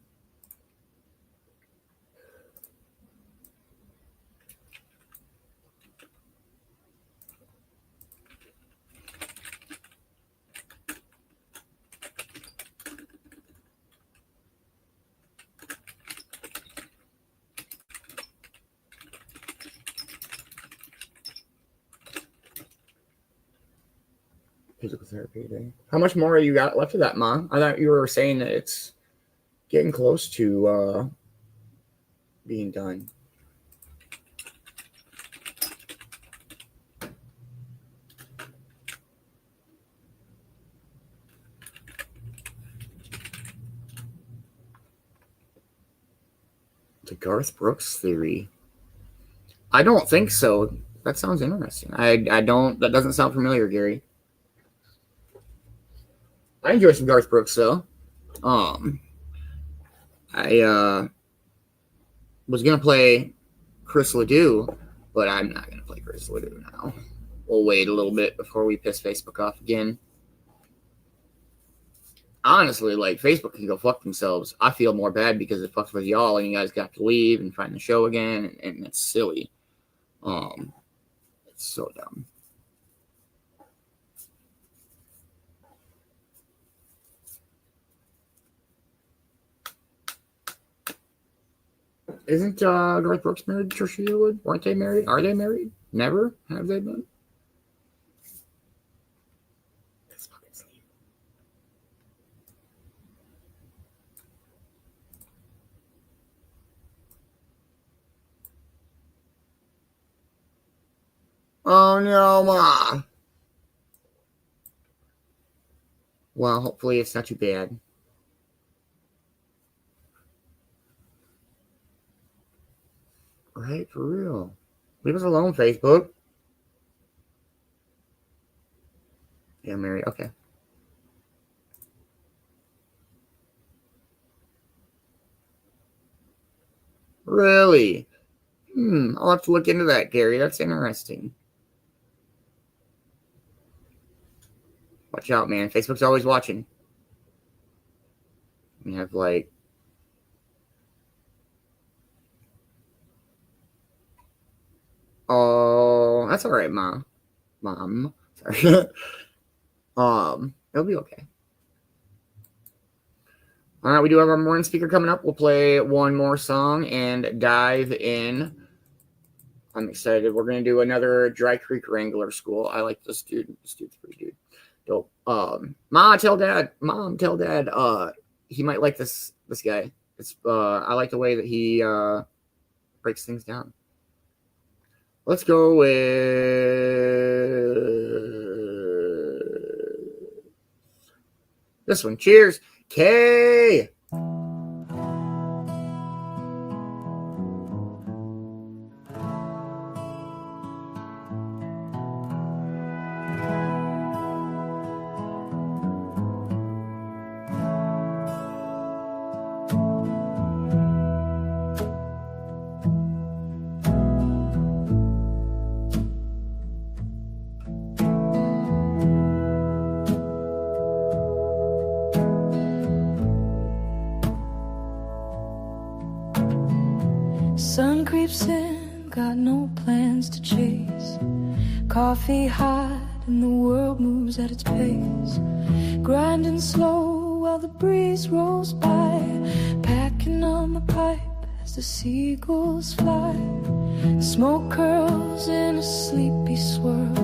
Physical therapy day. How much more you got left of that, Ma? I thought you were saying that it's getting close to being done. The Garth Brooks theory. I don't think so. That sounds interesting. I don't. That doesn't sound familiar, Gary. I enjoy some Garth Brooks though. I was gonna play Chris Ledoux, but I'm not gonna play Chris Ledoux now. We'll wait a little bit before we piss Facebook off again. Honestly, like, Facebook can go fuck themselves. I feel more bad because it fucks with y'all and you guys got to leave and find the show again, and it's silly. It's so dumb. Isn't Garth Brooks married to Trisha Yearwood? Weren't they married? Are they married? Never have they been? Oh no, Ma. Well, hopefully it's not too bad. Right, for real. Leave us alone, Facebook. Yeah, Mary. Okay. Really? I'll have to look into that, Gary. That's interesting. Watch out, man. Facebook's always watching. We have, like, oh, that's all right, Mom. Sorry. It'll be okay. All right, we do have our morning speaker coming up. We'll play one more song and dive in. I'm excited. We're gonna do another Dry Creek Wrangler School. I like this dude. This dude's pretty good. Dope. Mom, tell Dad. He might like this guy. It's I like the way that he breaks things down. Let's go with this one. Cheers. K. Sun creeps in, got no plans to chase. Coffee hot and the world moves at its pace. Grinding slow while the breeze rolls by. packing on my pipe as the seagulls fly. The smoke curls in a sleepy swirl,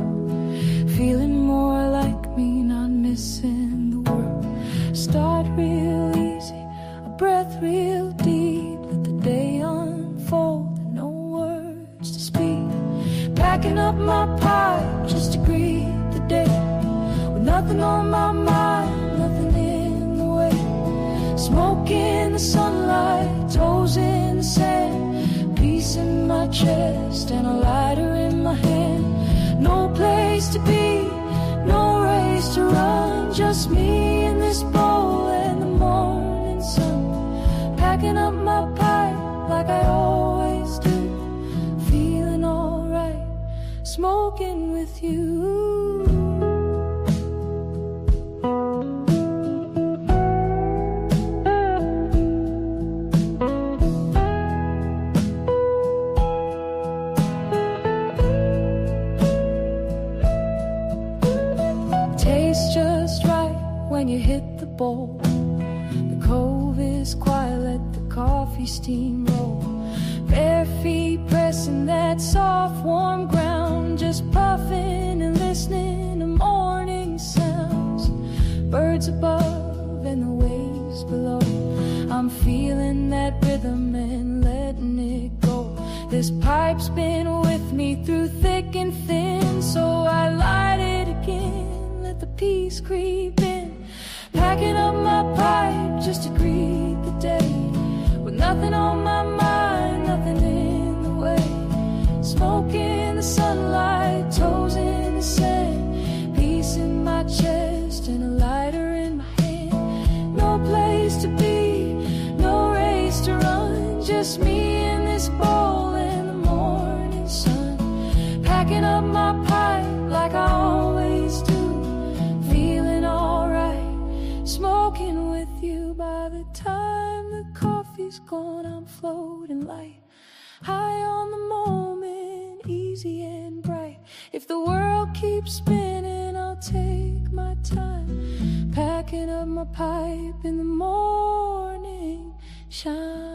feeling more like me, not missing the world. Start real easy, a breath real deep, let the day unfold and no words to speak. Packing up my pipe just to greet the day, with nothing on my mind, nothing in the way. Smoke in the sunlight, toes in the sand, peace in my chest and a lighter in my hand. No place to be, no race to run, just me in this bowl and the morning sun. Packing up my pipe like I always do, feeling alright, smoking with you. Tastes just right when you hit the bowl. The cove is quiet, let the coffee steam roll. Bare feet pressing that soft warm ground, just puffing and listening to morning sounds. Birds above and the waves below, I'm feeling that rhythm and letting it go. This pipe's been with me through thick and thin, so I light it again, let the peace creep in. Packing up my pipe just to greet the day, with nothing on my mind, nothing in the way. Smoke in the sunlight, toes in the sand, peace in my chest and a lighter in my hand. No place to be, no race to run, just me in this bowl and the morning sun. Packing up my pipe like I always do, feeling alright, smoking with you. By the time the coffee's gone, I'm floating light, high on the moment, easy and bright. If the world keeps spinning, I'll take my time, packing up my pipe in the morning shine.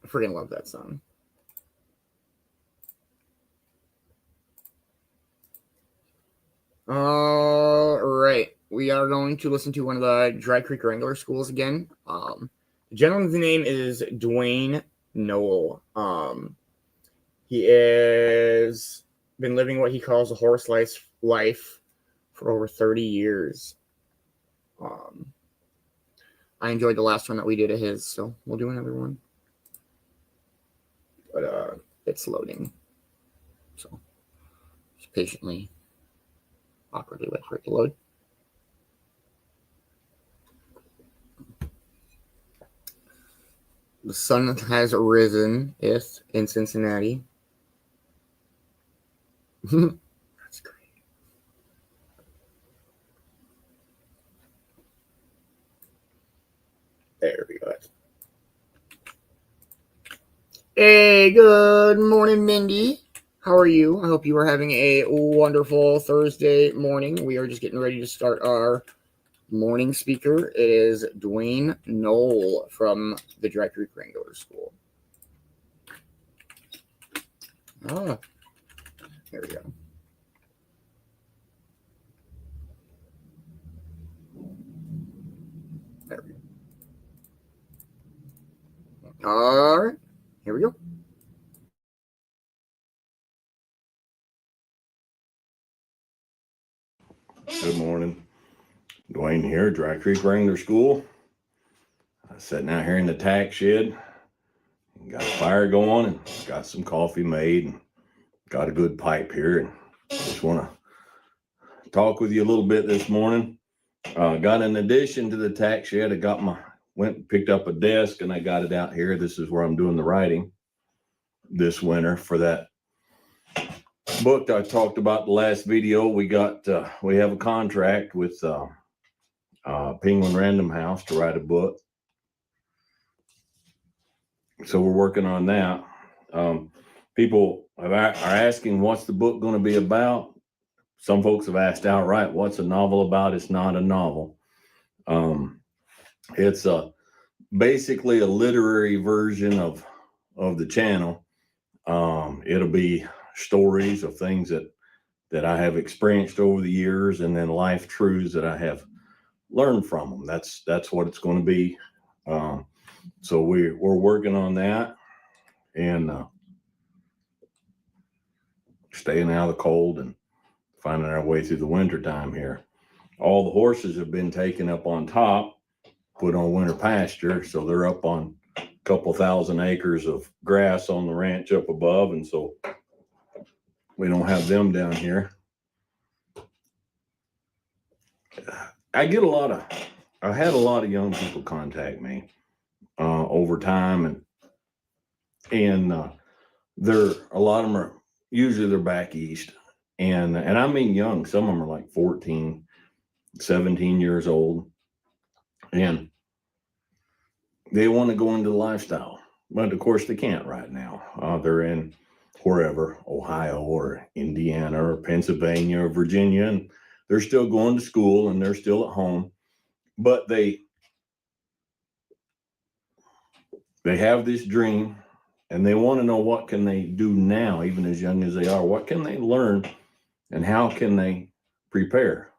I freaking love that song. All right. We are going to listen to one of the Dry Creek Wrangler schools again. The gentleman's name is Dwayne Noel. He is been living what he calls a horse life for over 30 years. I enjoyed the last one that we did of his, so we'll do another one. But it's loading, so just patiently, awkwardly wait for it to load. The sun has risen in Cincinnati. That's great. There we go. Hey, good morning, Mindy. How are you? I hope you are having a wonderful Thursday morning. We are just getting ready to start our morning speaker. It is Dwayne Noel from the Dry Creek Wrangler School. Ah, there we go. There we go. All right, here we go. Good morning. Dwayne here, Dry Creek Wrangler School. I'm sitting out here in the tack shed. Got a fire going and got some coffee made and got a good pipe here. And just want to talk with you a little bit this morning. Got an addition to the tack shed. I got my went and picked up a desk and I got it out here. This is where I'm doing the writing this winter for that book I talked about the last video. We have a contract with Penguin Random House to write a book. So we're working on that. People are asking, what's the book going to be about? Some folks have asked outright, what's a novel about? It's not a novel. It's basically a literary version of the channel. It'll be stories of things that I have experienced over the years, and then life truths that I have learned from them. That's what it's going to be. So we're working on that and staying out of the cold and finding our way through the winter time here. All the horses have been taken up on top, put on winter pasture, so they're up on a couple thousand acres of grass on the ranch up above, and so we don't have them down here. I had a lot of young people contact me over time, and a lot of them are usually back east, and I mean young. Some of them are like 14, 17 years old, and they want to go into the lifestyle, but of course they can't right now. They're in wherever, Ohio or Indiana or Pennsylvania or Virginia, and they're still going to school and they're still at home, but they have this dream and they want to know what can they do now, even as young as they are. What can they learn and how can they prepare?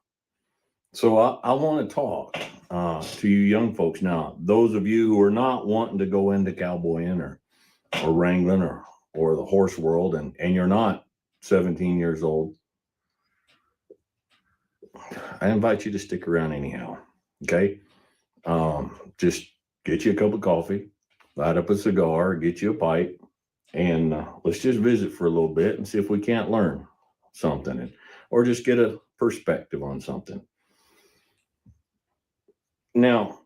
So I want to talk to you young folks now. Those of you who are not wanting to go into cowboying or wrangling or the horse world, and you're not 17 years old, I invite you to stick around anyhow. Okay. Just get you a cup of coffee, light up a cigar, get you a pipe, and let's just visit for a little bit and see if we can't learn something or just get a perspective on something. Now,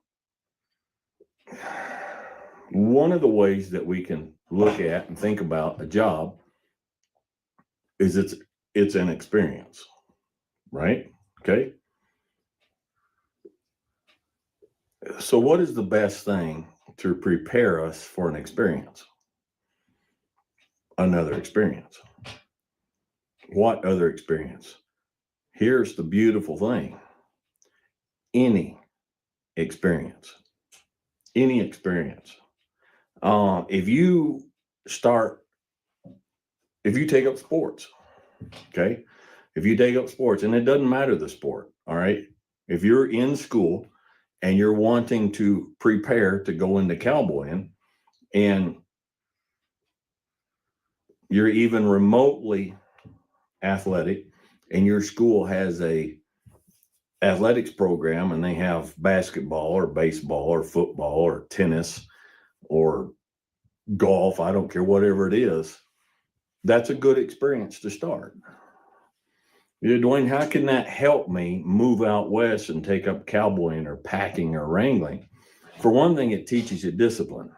one of the ways that we can look at and think about a job is it's an experience, right? Okay. So what is the best thing to prepare us for an experience? Another experience. What other experience? Here's the beautiful thing. Any experience. Any experience. If you take up sports, okay? If you take up sports, and it doesn't matter the sport, all right? If you're in school and you're wanting to prepare to go into cowboying, and you're even remotely athletic, and your school has a athletics program and they have basketball or baseball or football or tennis or golf, I don't care, whatever it is, that's a good experience to start. Dwayne, how can that help me move out west and take up cowboying or packing or wrangling? For one thing, it teaches you discipline.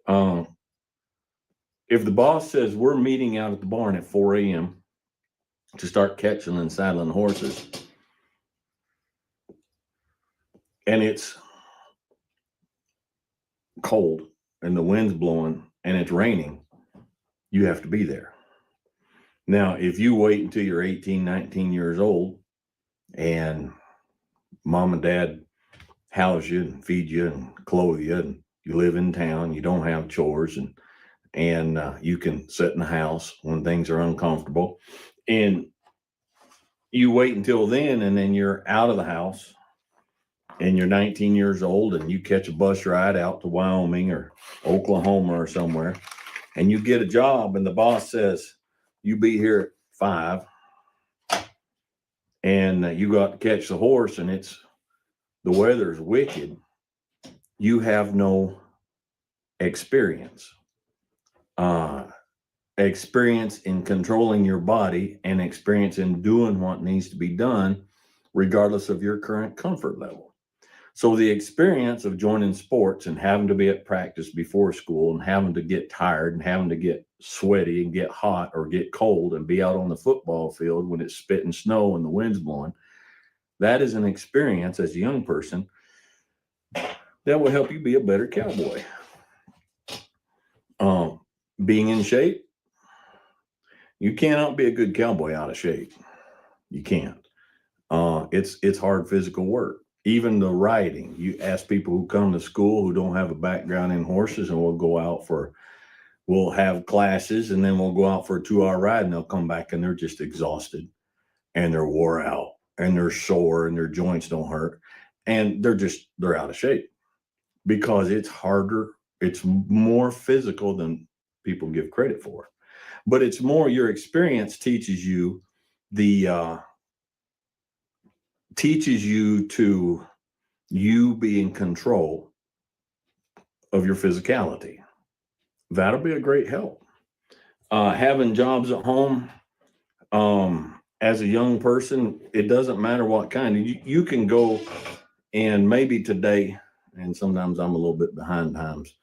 If the boss says we're meeting out at the barn at 4 a.m. to start catching and saddling horses, and it's cold and the wind's blowing and it's raining, you have to be there. Now, if you wait until you're 18, 19 years old and mom and dad house you and feed you and clothe you, and you live in town, you don't have chores, and you can sit in the house when things are uncomfortable, and you wait until then, and then you're out of the house and you're 19 years old and you catch a bus ride out to Wyoming or Oklahoma or somewhere, and you get a job and the boss says, you be here at 5, and you got to catch the horse and the weather's wicked. You have no experience. Experience in controlling your body and experience in doing what needs to be done, regardless of your current comfort level. So the experience of joining sports and having to be at practice before school and having to get tired and having to get sweaty and get hot or get cold and be out on the football field when it's spitting snow and the wind's blowing, that is an experience as a young person that will help you be a better cowboy. Being in shape, you cannot be a good cowboy out of shape. You can't. It's hard physical work. Even the riding, you ask people who come to school who don't have a background in horses, and we'll have classes, and then we'll go out for a 2-hour ride, and they'll come back and they're just exhausted and they're wore out and they're sore and their joints don't hurt. And they're out of shape because it's harder. It's more physical than people give credit for, but it's more your experience teaches you to be in control of your physicality. That'll be a great help. Having jobs at home, as a young person, it doesn't matter what kind. You can go, and maybe today, and sometimes I'm a little bit behind times,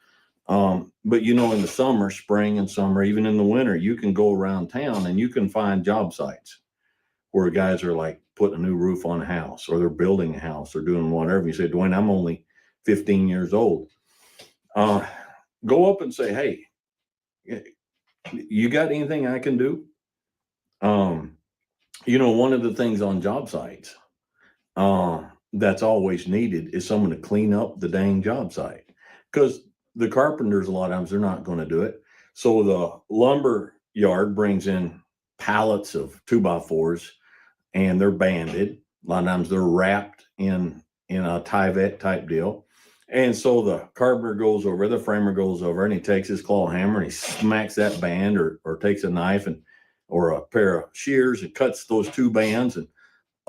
but in the summer, spring and summer, even in the winter, you can go around town and you can find job sites where guys are like putting a new roof on a house, or they're building a house, or doing whatever. You say, Dwayne, I'm only 15 years old. Go up and say, hey, you got anything I can do? One of the things on job sites that's always needed is someone to clean up the dang job site, because the carpenters, a lot of times, they're not going to do it. So the lumber yard brings in pallets of 2x4s, and they're banded. A lot of times they're wrapped in a Tyvek type deal. And so the carpenter goes over, the framer goes over, and he takes his claw hammer and he smacks that band, or takes a knife or a pair of shears and cuts those 2 bands and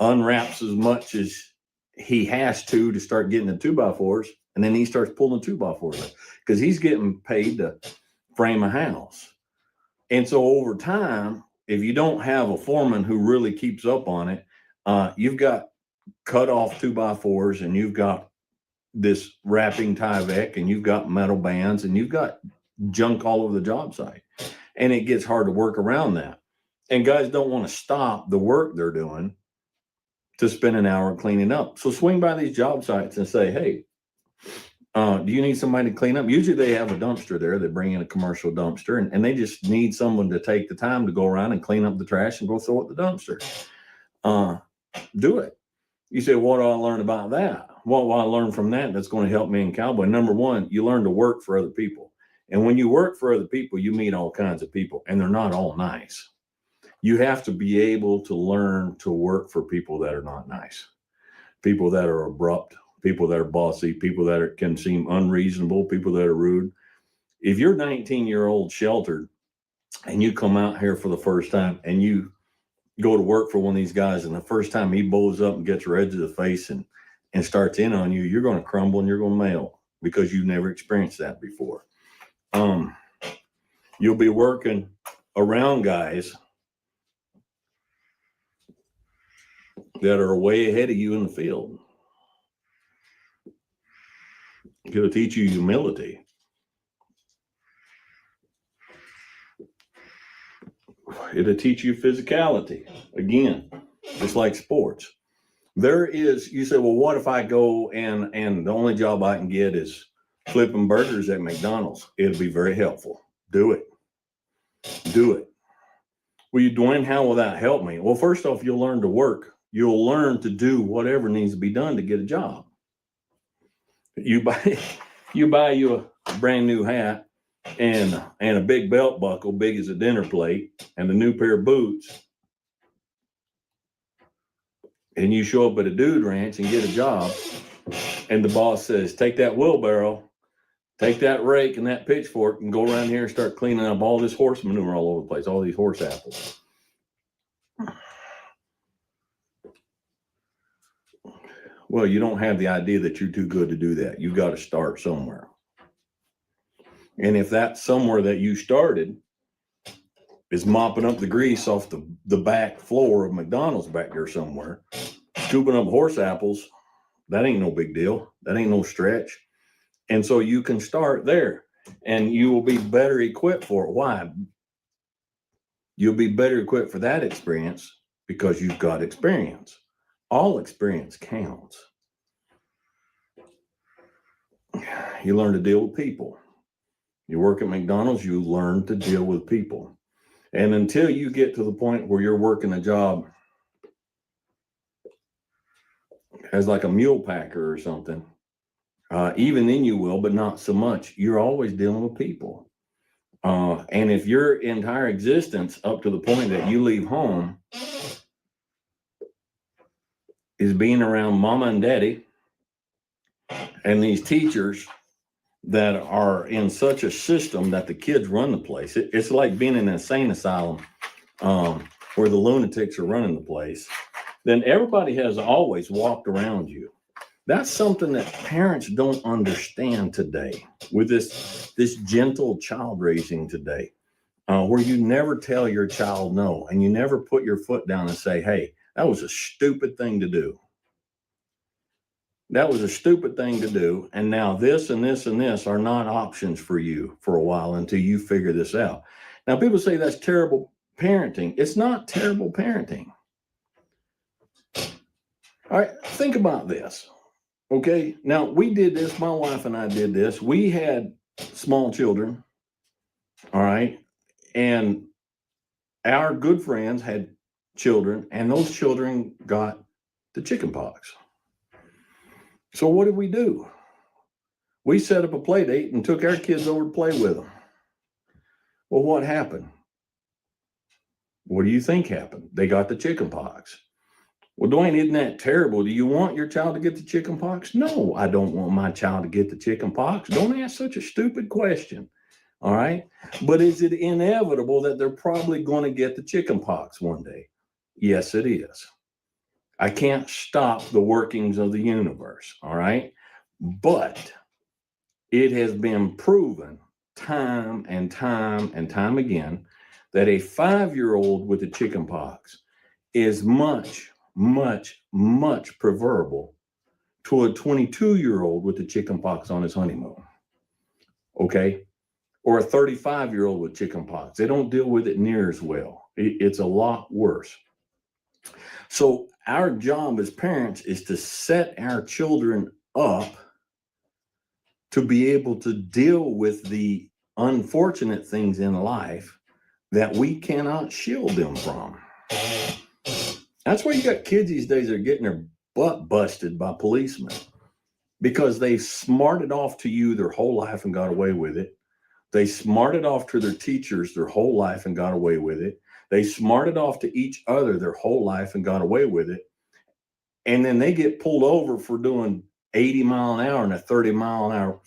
unwraps as much as he has to start getting the 2x4s. And then he starts pulling 2x4s because he's getting paid to frame a house. And so over time, if you don't have a foreman who really keeps up on it, you've got cut off 2x4s, and you've got this wrapping Tyvek, and you've got metal bands, and you've got junk all over the job site. And it gets hard to work around that. And guys don't want to stop the work they're doing to spend an hour cleaning up. So swing by these job sites and say, hey, do you need somebody to clean up? Usually they have a dumpster there. They bring in a commercial dumpster, and they just need someone to take the time to go around and clean up the trash and go throw it in the dumpster. Do it. You say, what do I learn about that? What will I learn from that that's going to help me in cowboy? Number one, you learn to work for other people. And when you work for other people, you meet all kinds of people, and they're not all nice. You have to be able to learn to work for people that are not nice, people that are abrupt, people that are bossy, people that can seem unreasonable, people that are rude. If you're 19-year-old sheltered and you come out here for the first time and you go to work for one of these guys, and the first time he blows up and gets red to the face and starts in on you, you're going to crumble and you're going to mail, because you've never experienced that before. You'll be working around guys that are way ahead of you in the field. It'll teach you humility. It'll teach you physicality. Again, just like sports. You say, well, what if I go and the only job I can get is flipping burgers at McDonald's? It'll be very helpful. Do it. Do it. Well, Dwayne, how will that help me? Well, first off, you'll learn to work. You'll learn to do whatever needs to be done to get a job. You buy you a brand new hat and a big belt buckle big as a dinner plate and a new pair of boots, and you show up at a dude ranch and get a job, and the boss says, take that wheelbarrow, take that rake and that pitchfork, and go around here and start cleaning up all this horse manure all over the place, all these horse apples. Well, you don't have the idea that you're too good to do that. You've got to start somewhere. And if that somewhere that you started is mopping up the grease off the back floor of McDonald's back there somewhere, scooping up horse apples, That ain't no big deal. That ain't no stretch. And so you can start there and you will be better equipped for it. Why? You'll be better equipped for that experience because you've got experience. All experience counts. You learn to deal with people. You work at McDonald's, you learn to deal with people. And until you get to the point where you're working a job as like a mule packer or something, even then you will, but not so much. You're always dealing with people. And if your entire existence up to the point that you leave home is being around mama and daddy and these teachers that are in such a system that the kids run the place, it's like being in an insane asylum where the lunatics are running the place, then everybody has always walked around you. That's something that parents don't understand today with this gentle child raising today, where you never tell your child no, and you never put your foot down and say, hey, that was a stupid thing to do. That was a stupid thing to do. And now this and this and this are not options for you for a while until you figure this out. Now, people say that's terrible parenting. It's not terrible parenting. All right, think about this. Okay, now we did this, my wife and I did this. We had small children, all right, and our good friends had children, and those children got the chicken pox. So what did we do? We set up a play date and took our kids over to play with them. Well, what happened? What do you think happened? They got the chicken pox. Well, Dwayne, isn't that terrible? Do you want your child to get the chicken pox? No, I don't want my child to get the chicken pox. Don't ask such a stupid question. All right. But is it inevitable that they're probably going to get the chicken pox one day? Yes, it is. I can't stop the workings of the universe. All right. But it has been proven time and time and time again that a 5-year-old with the chicken pox is much preferable to a 22-year-old with the chicken pox on his honeymoon. Okay. Or a 35-year-old with chicken pox. They don't deal with it near as well. It's a lot worse. So our job as parents is to set our children up to be able to deal with the unfortunate things in life that we cannot shield them from. That's why you got kids these days that are getting their butt busted by policemen because they smarted off to you their whole life and got away with it. They smarted off to their teachers their whole life and got away with it. They smarted off to each other their whole life and got away with it. And then they get pulled over for doing 80 mile an hour in a 30 mile an hour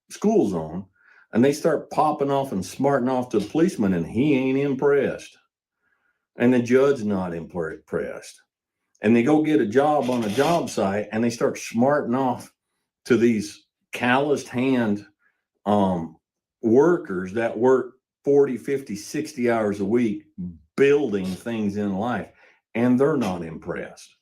school zone. And they start popping off and smarting off to the policeman and he ain't impressed. And the judge not impressed. And they go get a job on a job site and they start smarting off to these calloused hand workers that work 40, 50, 60 hours a week building things in life. And they're not impressed.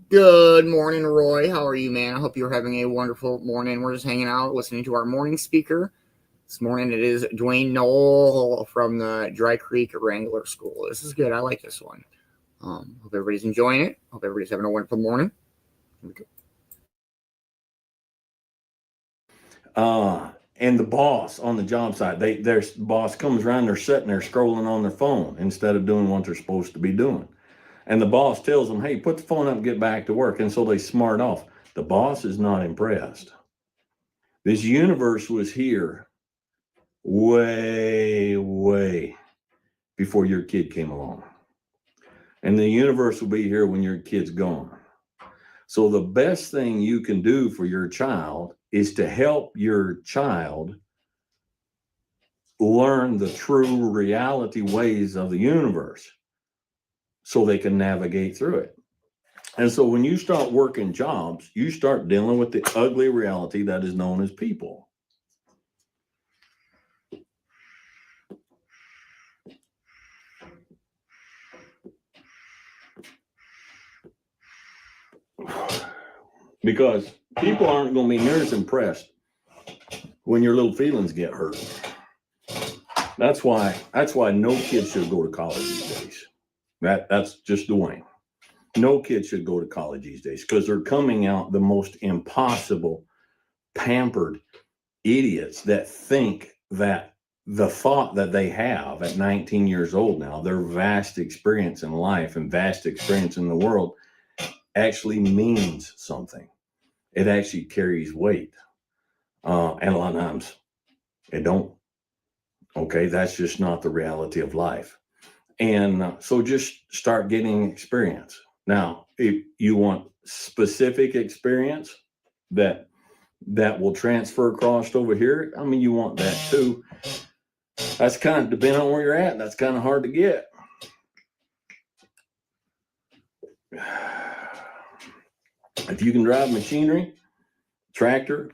Good morning, Roy. How are you, man? I hope you're having a wonderful morning. We're just hanging out, listening to our morning speaker. This morning it is Dwayne Knoll from the Dry Creek Wrangler School. This is good. I like this one. Hope everybody's enjoying it. Hope everybody's having a wonderful morning. Here we go. And the boss on the job site, their boss comes around, they're sitting there scrolling on their phone instead of doing what they're supposed to be doing. And the boss tells them, hey, put the phone up and get back to work. And so they smart off. The boss is not impressed. This universe was here way before your kid came along. And the universe will be here when your kid's gone. So the best thing you can do for your child is to help your child learn the true reality ways of the universe so they can navigate through it. And so when you start working jobs, you start dealing with the ugly reality that is known as people. because people aren't going to be near as impressed when your little feelings get hurt. That's why no kid should go to college these days. That's just Dwayne. No kid should go to college these days because they're coming out the most impossible, pampered idiots that think that the thought that they have at 19 years old now, their vast experience in life and vast experience in the world actually means something. It actually carries weight. And a lot of times it don't. Okay, that's just not the reality of life. And so just start getting experience. Now, if you want specific experience that will transfer across over here, I mean, you want that too. That's kind of depending on where you're at. That's kind of hard to get. If you can drive machinery, tractor,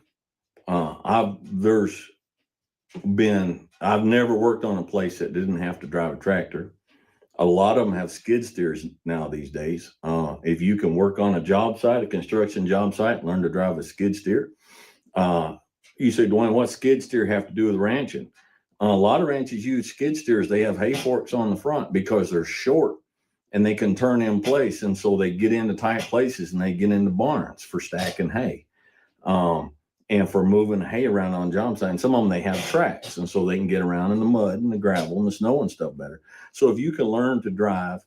I've never worked on a place that didn't have to drive a tractor. A lot of them have skid steers now these days. If you can work on a job site, a construction job site, learn to drive a skid steer. You say, Dwayne, what skid steer have to do with ranching? A lot of ranches use skid steers. They have hay forks on the front because they're short and they can turn in place. And so they get into tight places and they get into barns for stacking hay. And for moving hay around on job sites. And some of them, they have tracks, and so they can get around in the mud and the gravel and the snow and stuff better. So if you can learn to drive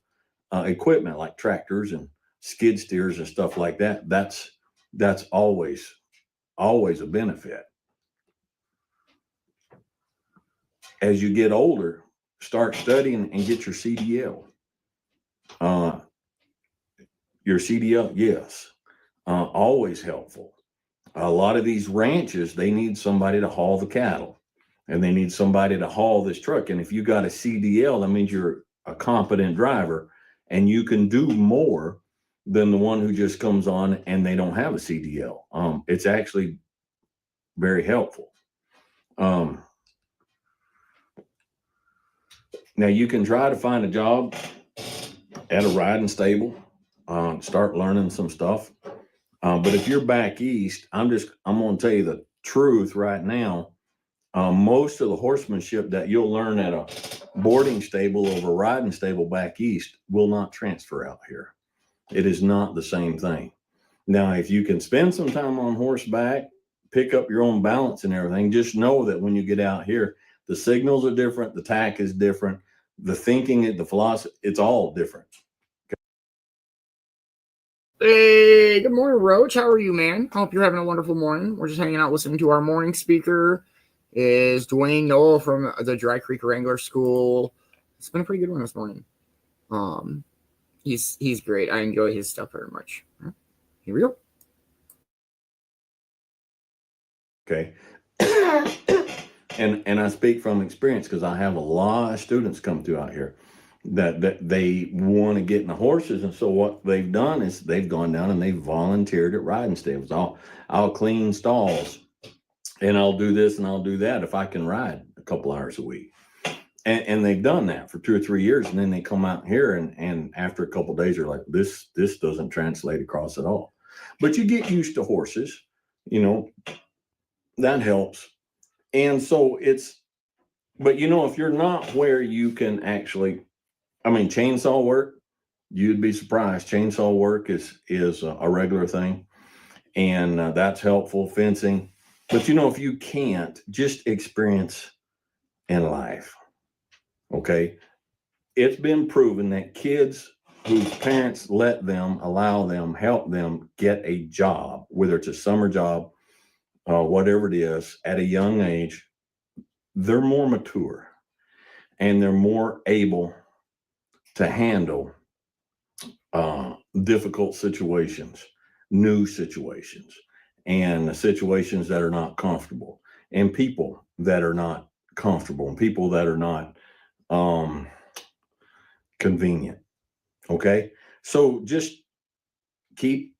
equipment like tractors and skid steers and stuff like that, that's always a benefit. As you get older, start studying and get your CDL. Your CDL, yes, always helpful. A lot of these ranches, they need somebody to haul the cattle and they need somebody to haul this truck. And if you got a CDL, that means you're a competent driver and you can do more than the one who just comes on and they don't have a CDL. It's actually very helpful. Now you can try to find a job at a riding stable, start learning some stuff. But if you're back east, I'm going to tell you the truth right now. Most of the horsemanship that you'll learn at a boarding stable or a riding stable back east will not transfer out here. It is not the same thing. Now, if you can spend some time on horseback, pick up your own balance and everything, just know that when you get out here, the signals are different, the tack is different, the thinking, the philosophy, it's all different. Hey, good morning, Roach. How are you, man? Hope you're having a wonderful morning. We're just hanging out listening to our morning speaker. Is Dwayne Noel from the Dry Creek Wrangler School. It's been a pretty good one this morning. He's great. I enjoy his stuff very much. Here we go. Okay. And I speak from experience because I have a lot of students come through out here that they want to get in the horses. And so what they've done is they've gone down and they've volunteered at riding stables. I'll clean stalls and I'll do this and I'll do that if I can ride a couple hours a week. And they've done that for 2 or 3 years. And then they come out here and after a couple of days, they're like, this doesn't translate across at all. But you get used to horses, that helps. And so but if you're not where you can actually, chainsaw work, you'd be surprised. Chainsaw work is a regular thing, and that's helpful. Fencing, but if you can't, just experience in life. Okay, it's been proven that kids whose parents allow them, help them get a job, whether it's a summer job, whatever it is, at a young age, they're more mature and they're more able to handle difficult situations, new situations, and situations that are not comfortable, and people that are not comfortable, and people that are not convenient. Okay, so just keep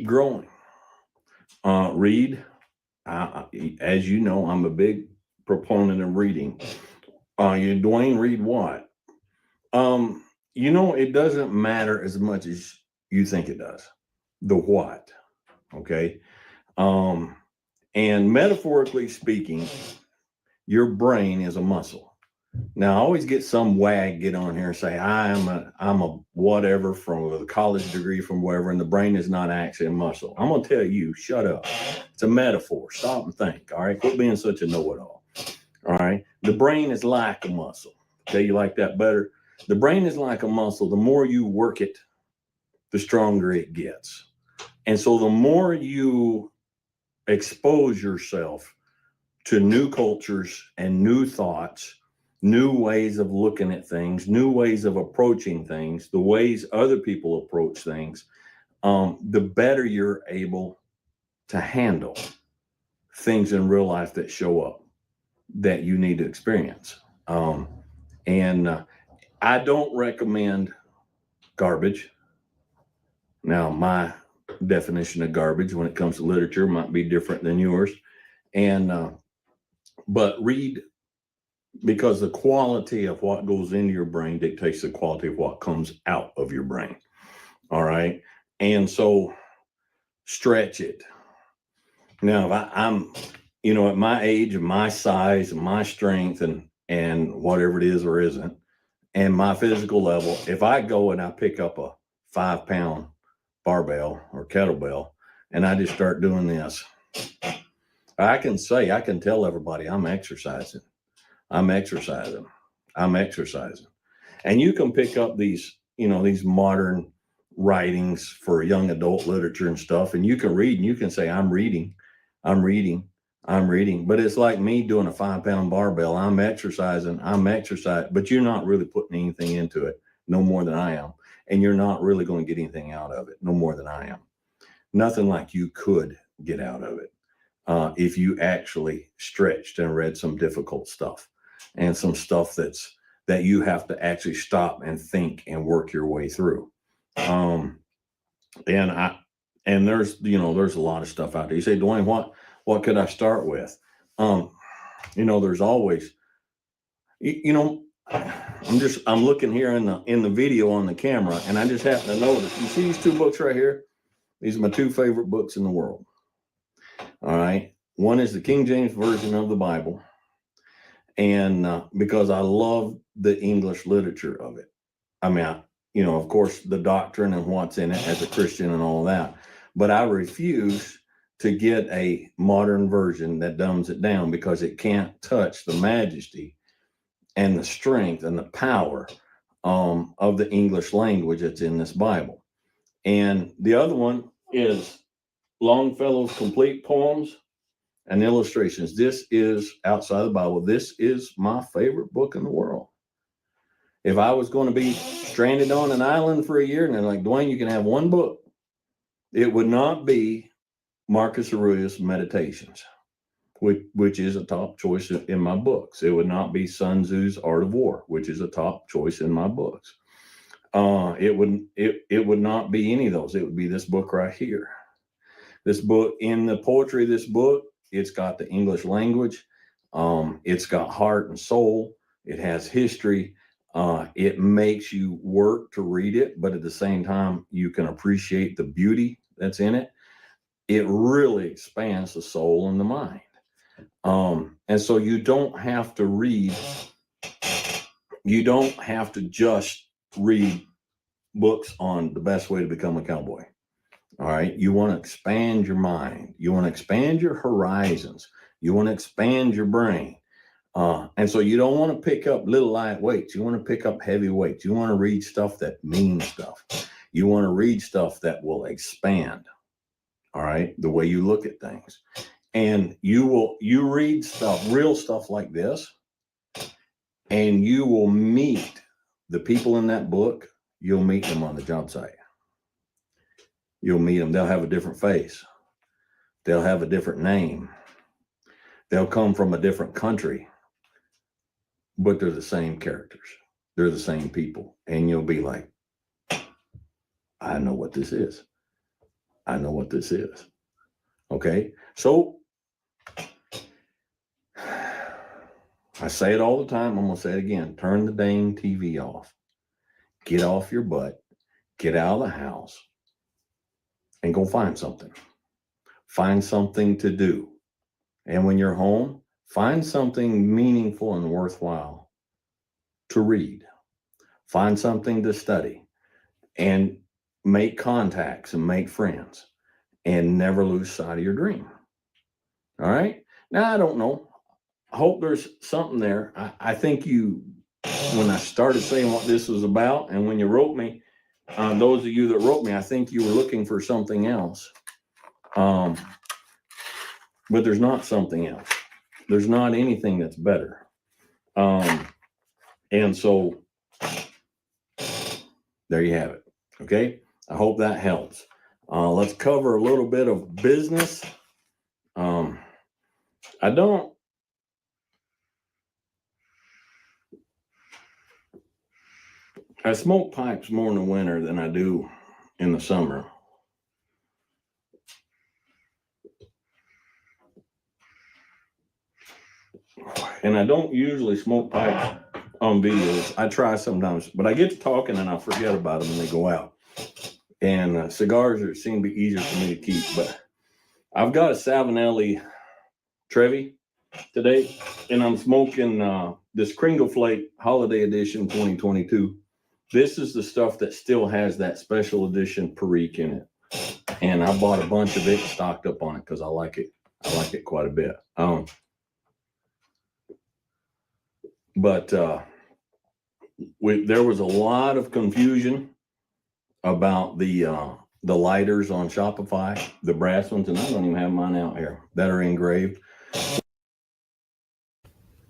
growing. Read. As you know, I'm a big proponent of reading. Dwayne, read what? It doesn't matter as much as you think it does. The what? Okay. And metaphorically speaking, your brain is a muscle. Now, I always get some wag get on here and say, I'm a whatever from a college degree from wherever, and the brain is not actually a muscle. I'm going to tell you, shut up. It's a metaphor. Stop and think. All right. Quit being such a know-it-all. All right. The brain is like a muscle. Okay. You like that better? The brain is like a muscle. The more you work it, the stronger it gets. And so the more you expose yourself to new cultures and new thoughts, new ways of looking at things, new ways of approaching things, the ways other people approach things, the better you're able to handle things in real life that show up that you need to experience. And I don't recommend garbage. Now, my definition of garbage when it comes to literature might be different than yours. But read, because the quality of what goes into your brain dictates the quality of what comes out of your brain. All right. And so stretch it. Now, if I'm, at my age and my size and my strength and whatever it is or isn't, and my physical level, if I go and I pick up a 5-pound barbell or kettlebell and I just start doing this, I can tell everybody I'm exercising. I'm exercising. And you can pick up these modern writings for young adult literature and stuff, and you can read and you can say, I'm reading. But it's like me doing a 5-pound barbell. I'm exercising, but you're not really putting anything into it, no more than I am. And you're not really going to get anything out of it, no more than I am. Nothing like you could get out of it if you actually stretched and read some difficult stuff and some stuff that you have to actually stop and think and work your way through. And there's a lot of stuff out there. You say, Dwayne, what could I start with? There's always, I'm looking here in the video on the camera, and I just happen to notice, you see these 2 books right here? These are my 2 favorite books in the world. All right. One is the King James Version of the Bible. And because I love the English literature of it. I mean, of course, the doctrine and what's in it as a Christian and all that. But I refuse to get a modern version that dumbs it down because it can't touch the majesty and the strength and the power of the English language that's in this Bible. And the other one is Longfellow's Complete Poems and Illustrations. This is outside the Bible. This is my favorite book in the world. If I was going to be stranded on an island for a year and they're like, Dwayne, you can have one book, it would not be Marcus Aurelius' Meditations, which is a top choice in my books. It would not be Sun Tzu's Art of War, which is a top choice in my books. It would not be any of those. It would be this book right here. This book, in the poetry of this book, it's got the English language. It's got heart and soul. It has history. It makes you work to read it, but at the same time, you can appreciate the beauty that's in it. It really expands the soul and the mind. And so you don't have to read, you don't have to just read books on the best way to become a cowboy. All right. You want to expand your mind. You want to expand your horizons. You want to expand your brain. And so you don't want to pick up little light weights. You want to pick up heavy weights. You want to read stuff that means stuff. You want to read stuff that will expand. All right. The way you look at things. And you read stuff, real stuff like this, and you will meet the people in that book. You'll meet them on the job site. You'll meet them. They'll have a different face. They'll have a different name. They'll come from a different country, but they're the same characters. They're the same people. And you'll be like, I know what this is. I know what this is. Okay. So I say it all the time. I'm going to say it again. Turn the dang TV off. Get off your butt. Get out of the house and go find something. find something to do. And when you're home, find something meaningful and worthwhile to read. Find something to study and make contacts and make friends and never lose sight of your dream. All right. Now, I don't know. I hope there's something there. I think when I started saying what this was about and when you wrote me, those of you that wrote me, I think you were looking for something else. But there's not something else. There's not anything that's better. And so there you have it. Okay. I hope that helps. Let's cover a little bit of business. I smoke pipes more in the winter than I do in the summer. And I don't usually smoke pipes on videos. I try sometimes, but I get to talking and I forget about them and they go out. And cigars seem to be easier for me to keep. But I've got a Savinelli Trevi today, and I'm smoking this Kringle Flake Holiday Edition 2022. This is the stuff that still has that special edition Perique in it. And I bought a bunch of it, stocked up on it because I like it. I like it quite a bit. But there was a lot of confusion about the lighters on Shopify, the brass ones, and I don't even have mine out here that are engraved.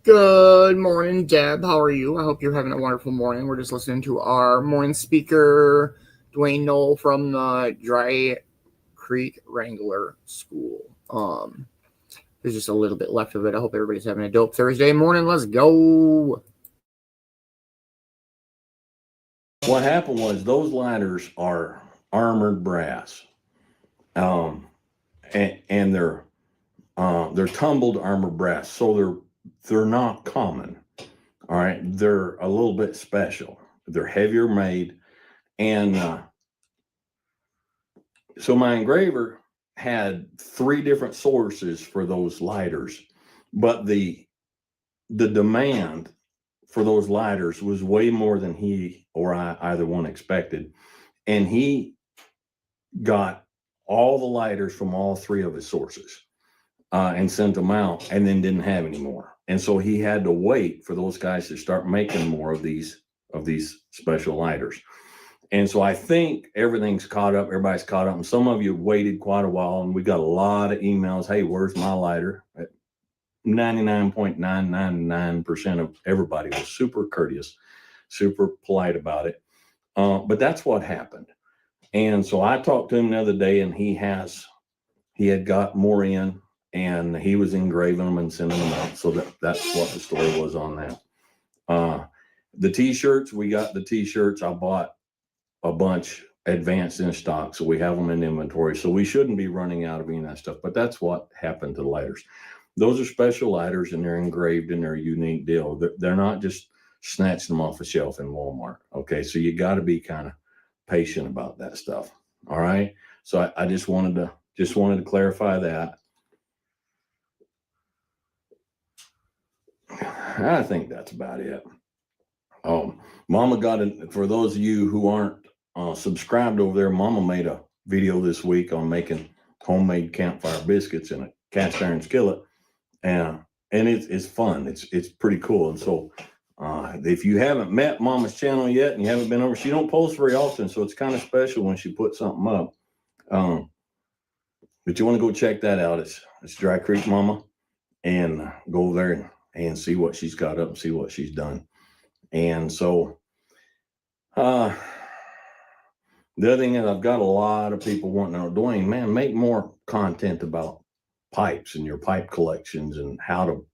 Good morning, Deb. How are you? I hope you're having a wonderful morning. We're just listening to our morning speaker, Dwayne Knoll from the Dry Creek Wrangler School. There's just a little bit left of it. I hope everybody's having a dope Thursday morning. Let's go. What happened was those lighters are armored brass, and they're tumbled armored brass, so they're not common. All right, they're a little bit special. They're heavier made, and so my engraver had 3 different sources for those lighters, but the demand for those lighters was way more than he or I either one expected. And he got all the lighters from all 3 of his sources and sent them out and then didn't have any more. And so he had to wait for those guys to start making more of these special lighters. And so I think everything's caught up. Everybody's caught up. And some of you waited quite a while, and we got a lot of emails. Hey, where's my lighter? 99.999% of everybody was super courteous, super polite about it. But that's what happened. And so I talked to him the other day, and he had got more in, and he was engraving them and sending them out. So that's what the story was on that. The t-shirts, we got the t-shirts. I bought a bunch advanced in stock, so we have them in inventory. So we shouldn't be running out of any of that stuff. But that's what happened to the lighters. Those are special lighters, and they're engraved, and they're a unique deal. They're not just snatching them off a shelf in Walmart. Okay, so you got to be kind of patient about that stuff. All right. So I just wanted to clarify that. I think that's about it. Mama got it. For those of you who aren't subscribed over there, Mama made a video this week on making homemade campfire biscuits in a cast iron skillet, and it's fun. It's pretty cool. And so if you haven't met Mama's channel yet and you haven't been over, she don't post very often, so it's kind of special when she puts something up. But you want to go check that out. It's Dry Creek Mama, and go over there and see what she's got up and see what she's done. And so the other thing is, I've got a lot of people wanting to know, Dwayne, man, make more content about pipes and your pipe collections and how to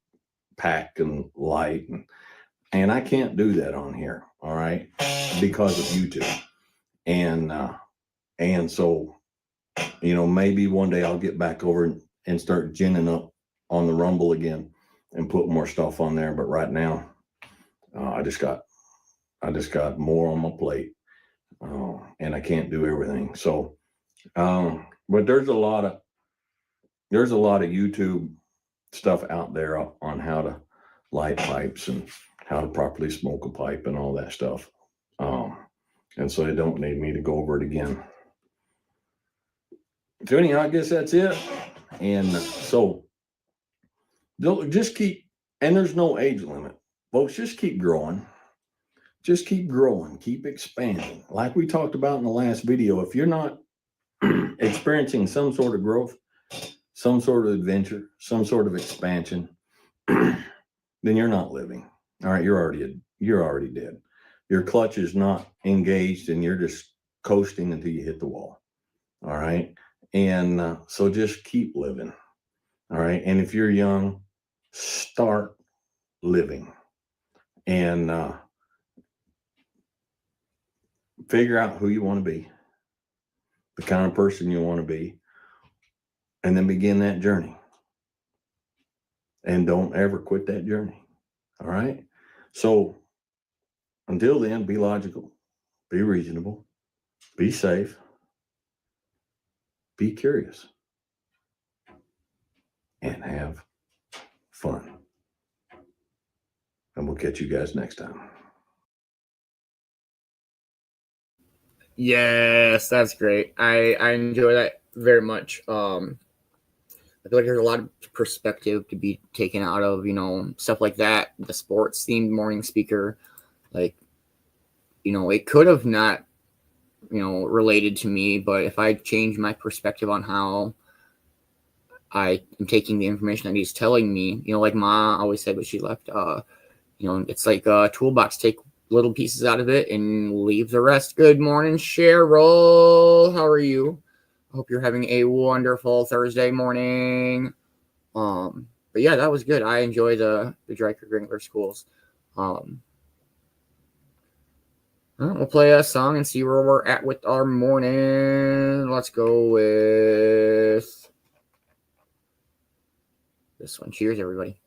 pack and light. And I can't do that on here, all right, because of YouTube. And so, maybe one day I'll get back over and start ginning up on the Rumble again and put more stuff on there. But right now, I just got more on my plate, and I can't do everything. So, but there's a lot there's a lot of YouTube stuff out there on how to light pipes and how to properly smoke a pipe and all that stuff. And so you don't need me to go over it again. So anyhow, I guess that's it. And so just keep, and there's no age limit. Folks, just keep growing. Just keep growing, keep expanding. Like we talked about in the last video, if you're not experiencing some sort of growth, some sort of adventure, some sort of expansion, then you're not living. All right, you're already dead. Your clutch is not engaged and you're just coasting until you hit the wall. All right. And so just keep living. All right. And if you're young, start living and figure out who you want to be, the kind of person you want to be, and then begin that journey. And don't ever quit that journey. All right. So until then, be logical, be reasonable, be safe, be curious, and have fun. And we'll catch you guys next time. Yes, that's great. I enjoy that very much. I feel like there's a lot of perspective to be taken out of, stuff like that. The sports themed morning speaker, like, it could have not, related to me, but if I change my perspective on how I am taking the information that he's telling me, like Ma always said when she left, it's like a toolbox, take little pieces out of it and leave the rest. Good morning, Cheryl. How are you? I hope you're having a wonderful Thursday morning. But yeah, that was good. I enjoy the Dry Creek Wrangler schools. We'll play a song and see where we're at with our morning. Let's go with this one. Cheers, everybody.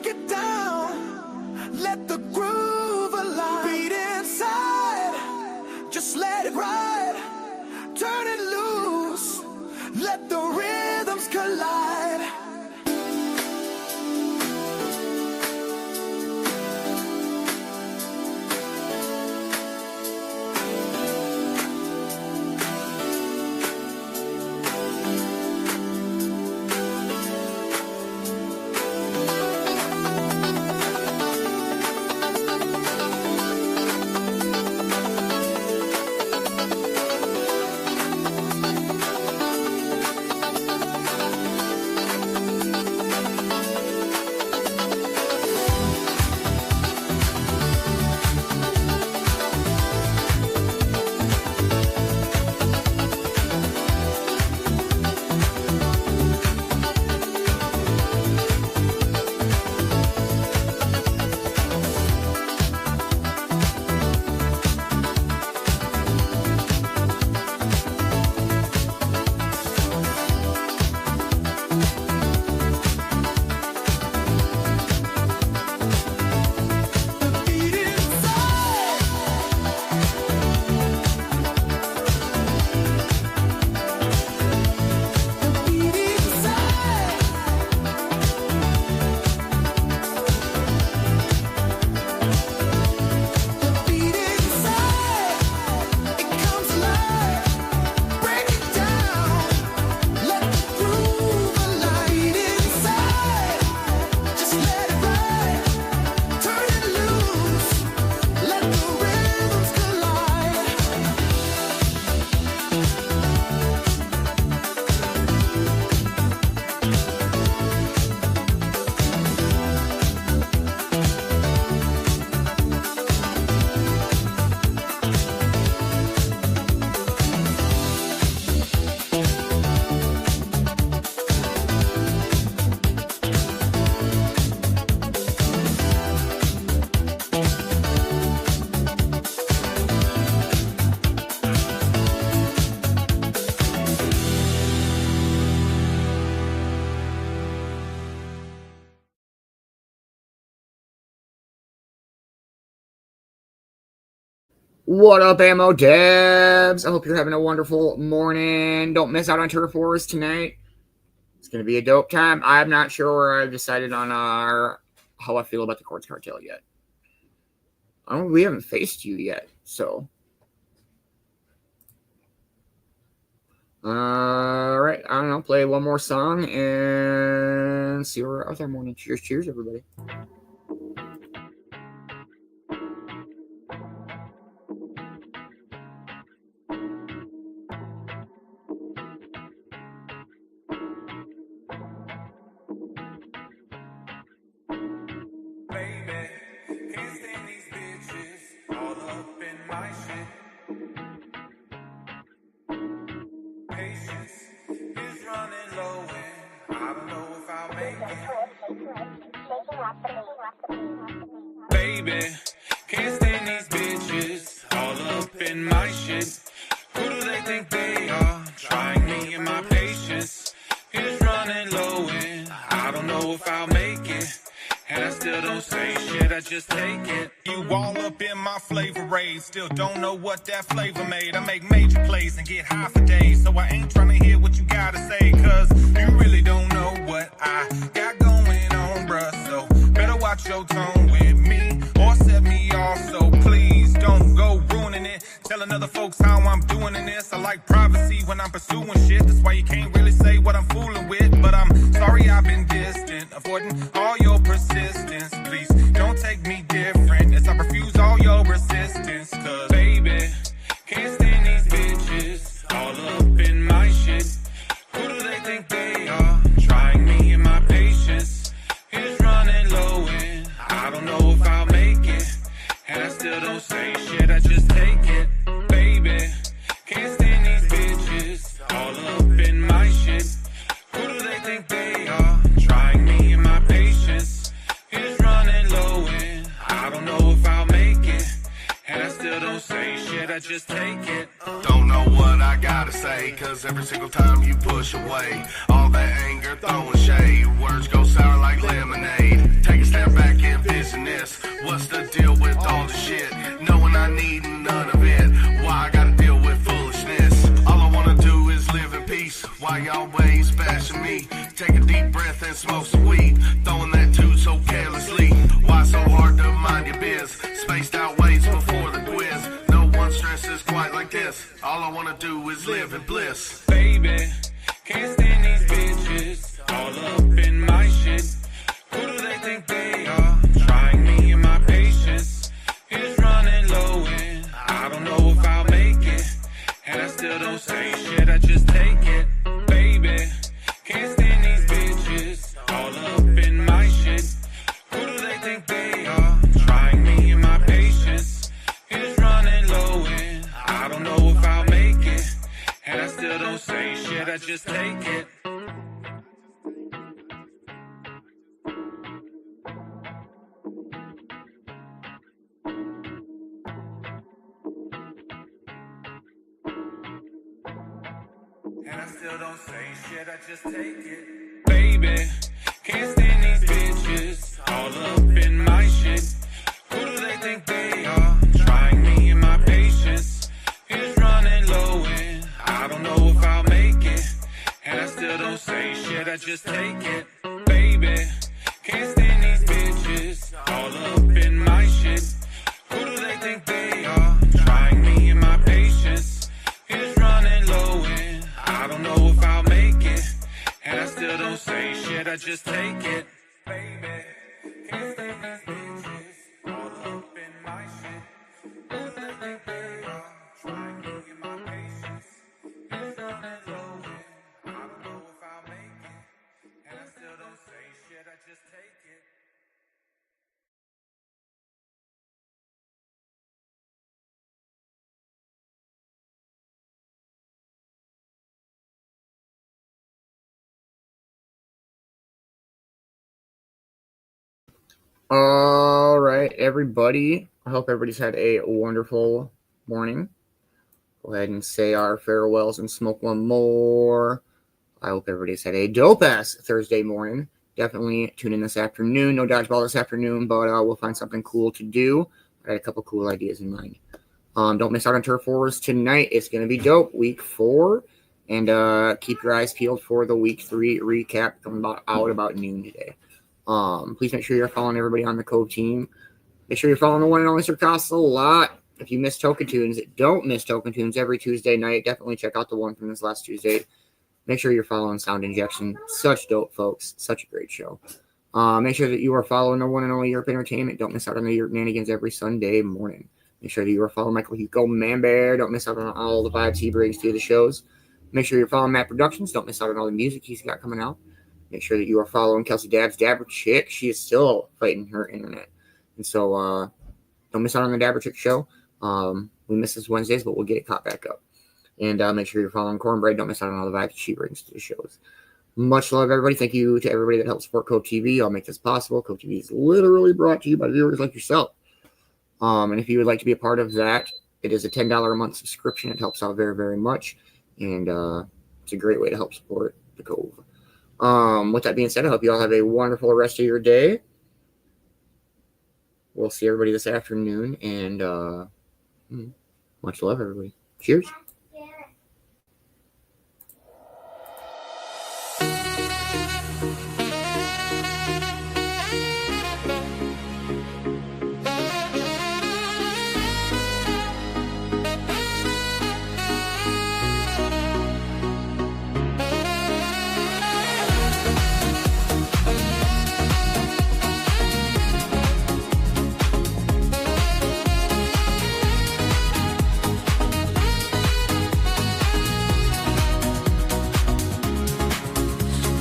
break it down. Let the groove align. Beat inside, just let it ride. Turn it loose, let the rhythms collide. What up, Ammo Devs? I hope you're having a wonderful morning. Don't miss out on Turf Wars tonight. It's going to be a dope time. I'm not sure where I've decided on how I feel about the Quartz Cartel yet. We haven't faced you yet, so. Alright, I don't know. Play one more song and see where we're out there morning. Cheers, cheers, everybody. Baby, can't stand these bitches all up in my shit. Who do they think they are? Trying me and my patience is running low and I don't know if I'll make it. And I still don't say shit, I just take it. You all up in my flavor rage, still don't know what that flavor made. I make major plays and get high for days, so I ain't trying to hear what you gotta say, cause you really don't know what I got going on, bruh. So better watch your tone with me or set me off, so please don't go ruining it. Telling other folks how I'm doing in this. I like privacy when I'm pursuing shit, that's why you can't really say what I'm fooling with. But I'm sorry I've been distant, avoiding all your persistence. Please don't take me different as I refuse all your resistance. Cause baby, can't stand these bitches all up in my shit. Who do they think they are? Trying me and my patience is running low and I don't know if I'll make it. And I still don't say shit, I just take it. Baby, can't stand these bitches all up in my shit. Who do they think they are? Trying me and my patience is running low and I don't know if I'll make it. And I still don't say shit, I just take it. Don't know what I gotta say, cause every single time you push away all that anger, throwing shade, words go sour like lemonade. Take a step still don't say shit, I just take it. Baby, can't stand these bitches all up in my shit. Who do they think they are? Trying me and my patience is running low and I don't know if I'll make it. And I still don't say shit, I just take it. Baby, can't stand these bitches all up in my shit. Who do they think they are? Trying me and my patience is running low and I don't know if I'll make it. And I still don't say shit, I just take it. Baby, can't stand these bitches all up in my shit. Who do they think they are? Trying me and my patience is running low and I don't know if I'll make it. And I still don't say shit, I just take it. All right, everybody. I hope everybody's had a wonderful morning. Go ahead and say our farewells and smoke one more. I hope everybody's had a dope-ass Thursday morning. Definitely tune in this afternoon. No dodgeball this afternoon, but we'll find something cool to do. I got a couple cool ideas in mind. Don't miss out on Turf Wars tonight. It's going to be dope. Week 4. And keep your eyes peeled for the Week 3 recap coming out about noon today. Please make sure you're following everybody on the Cove team. Make sure you're following the one and only Sir Costs a lot. If you miss Token Tunes, don't miss Token Tunes every Tuesday night. Definitely check out the one from this last Tuesday. Make sure you're following Sound Injection. Such dope, folks. Such a great show. Make sure that you are following the one and only Europe Entertainment. Don't miss out on the Europe Nanigans every Sunday morning. Make sure that you are following Michael Hugo Man Bear. Don't miss out on all the vibes he brings to the shows. Make sure you're following Matt Productions. Don't miss out on all the music he's got coming out. Make sure that you are following Kelsey Dabbs, Dabber Chick. She is still fighting her internet. And so don't miss out on the Dabber Chick show. We miss this Wednesdays, but we'll get it caught back up. And make sure you're following Cornbread. Don't miss out on all the vibes she brings to the shows. Much love, everybody. Thank you to everybody that helps support Cove-TV. I'll make this possible. Cove-TV is literally brought to you by viewers like yourself. And if you would like to be a part of that, it is a $10 a month subscription. It helps out very, very much. And it's a great way to help support the Cove. With that being said, I hope you all have a wonderful rest of your day. We'll see everybody this afternoon, and much love, everybody. Cheers.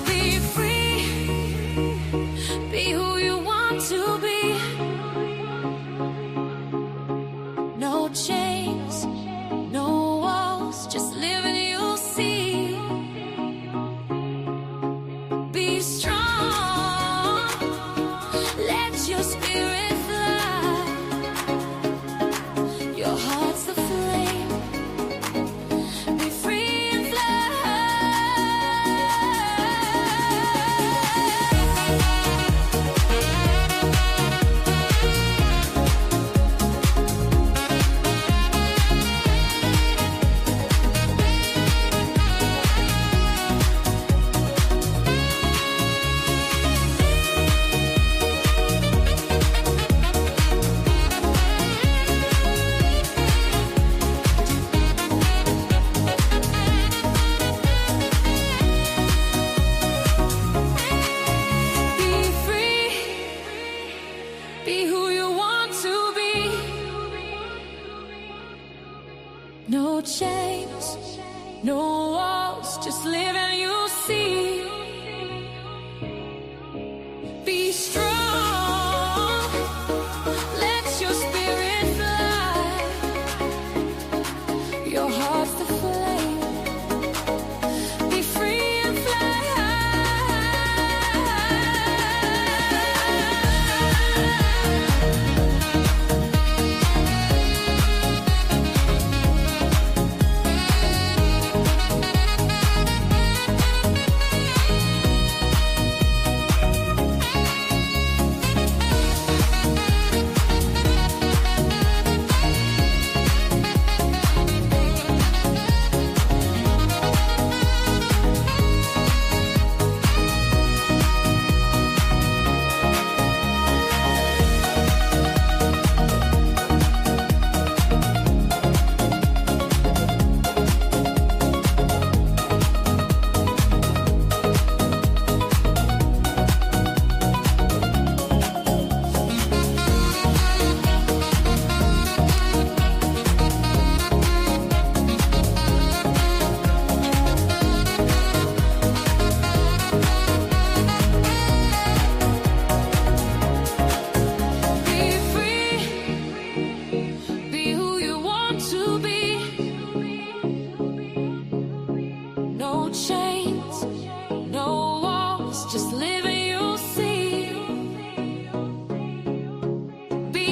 Be free, be who you want to be. No chains, no walls, just live and you'll see. Be strong, let your spirit fly. Your heart's the flame. Be free and be free, be who you want to be. No chains, no walls, just live and you'll see. Be strong, let your spirit fly. Your heart's the flame. Be free and fly high.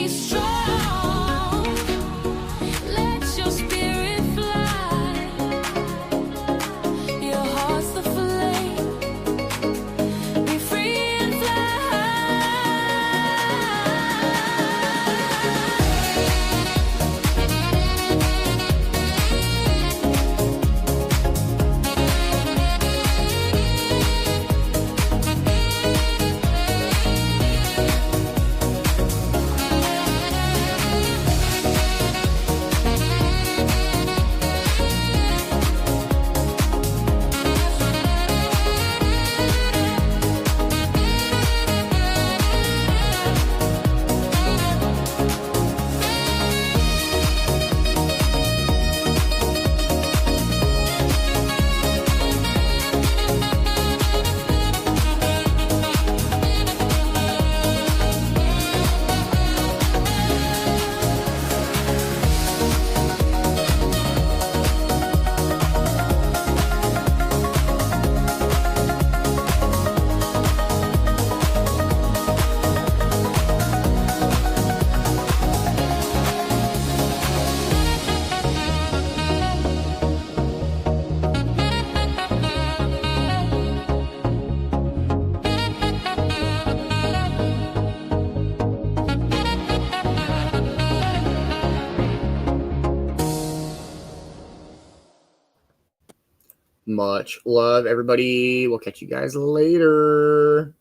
be strong. Let your spirit fly. Your heart's the flame. Be free and Much love, everybody. We'll catch you guys later.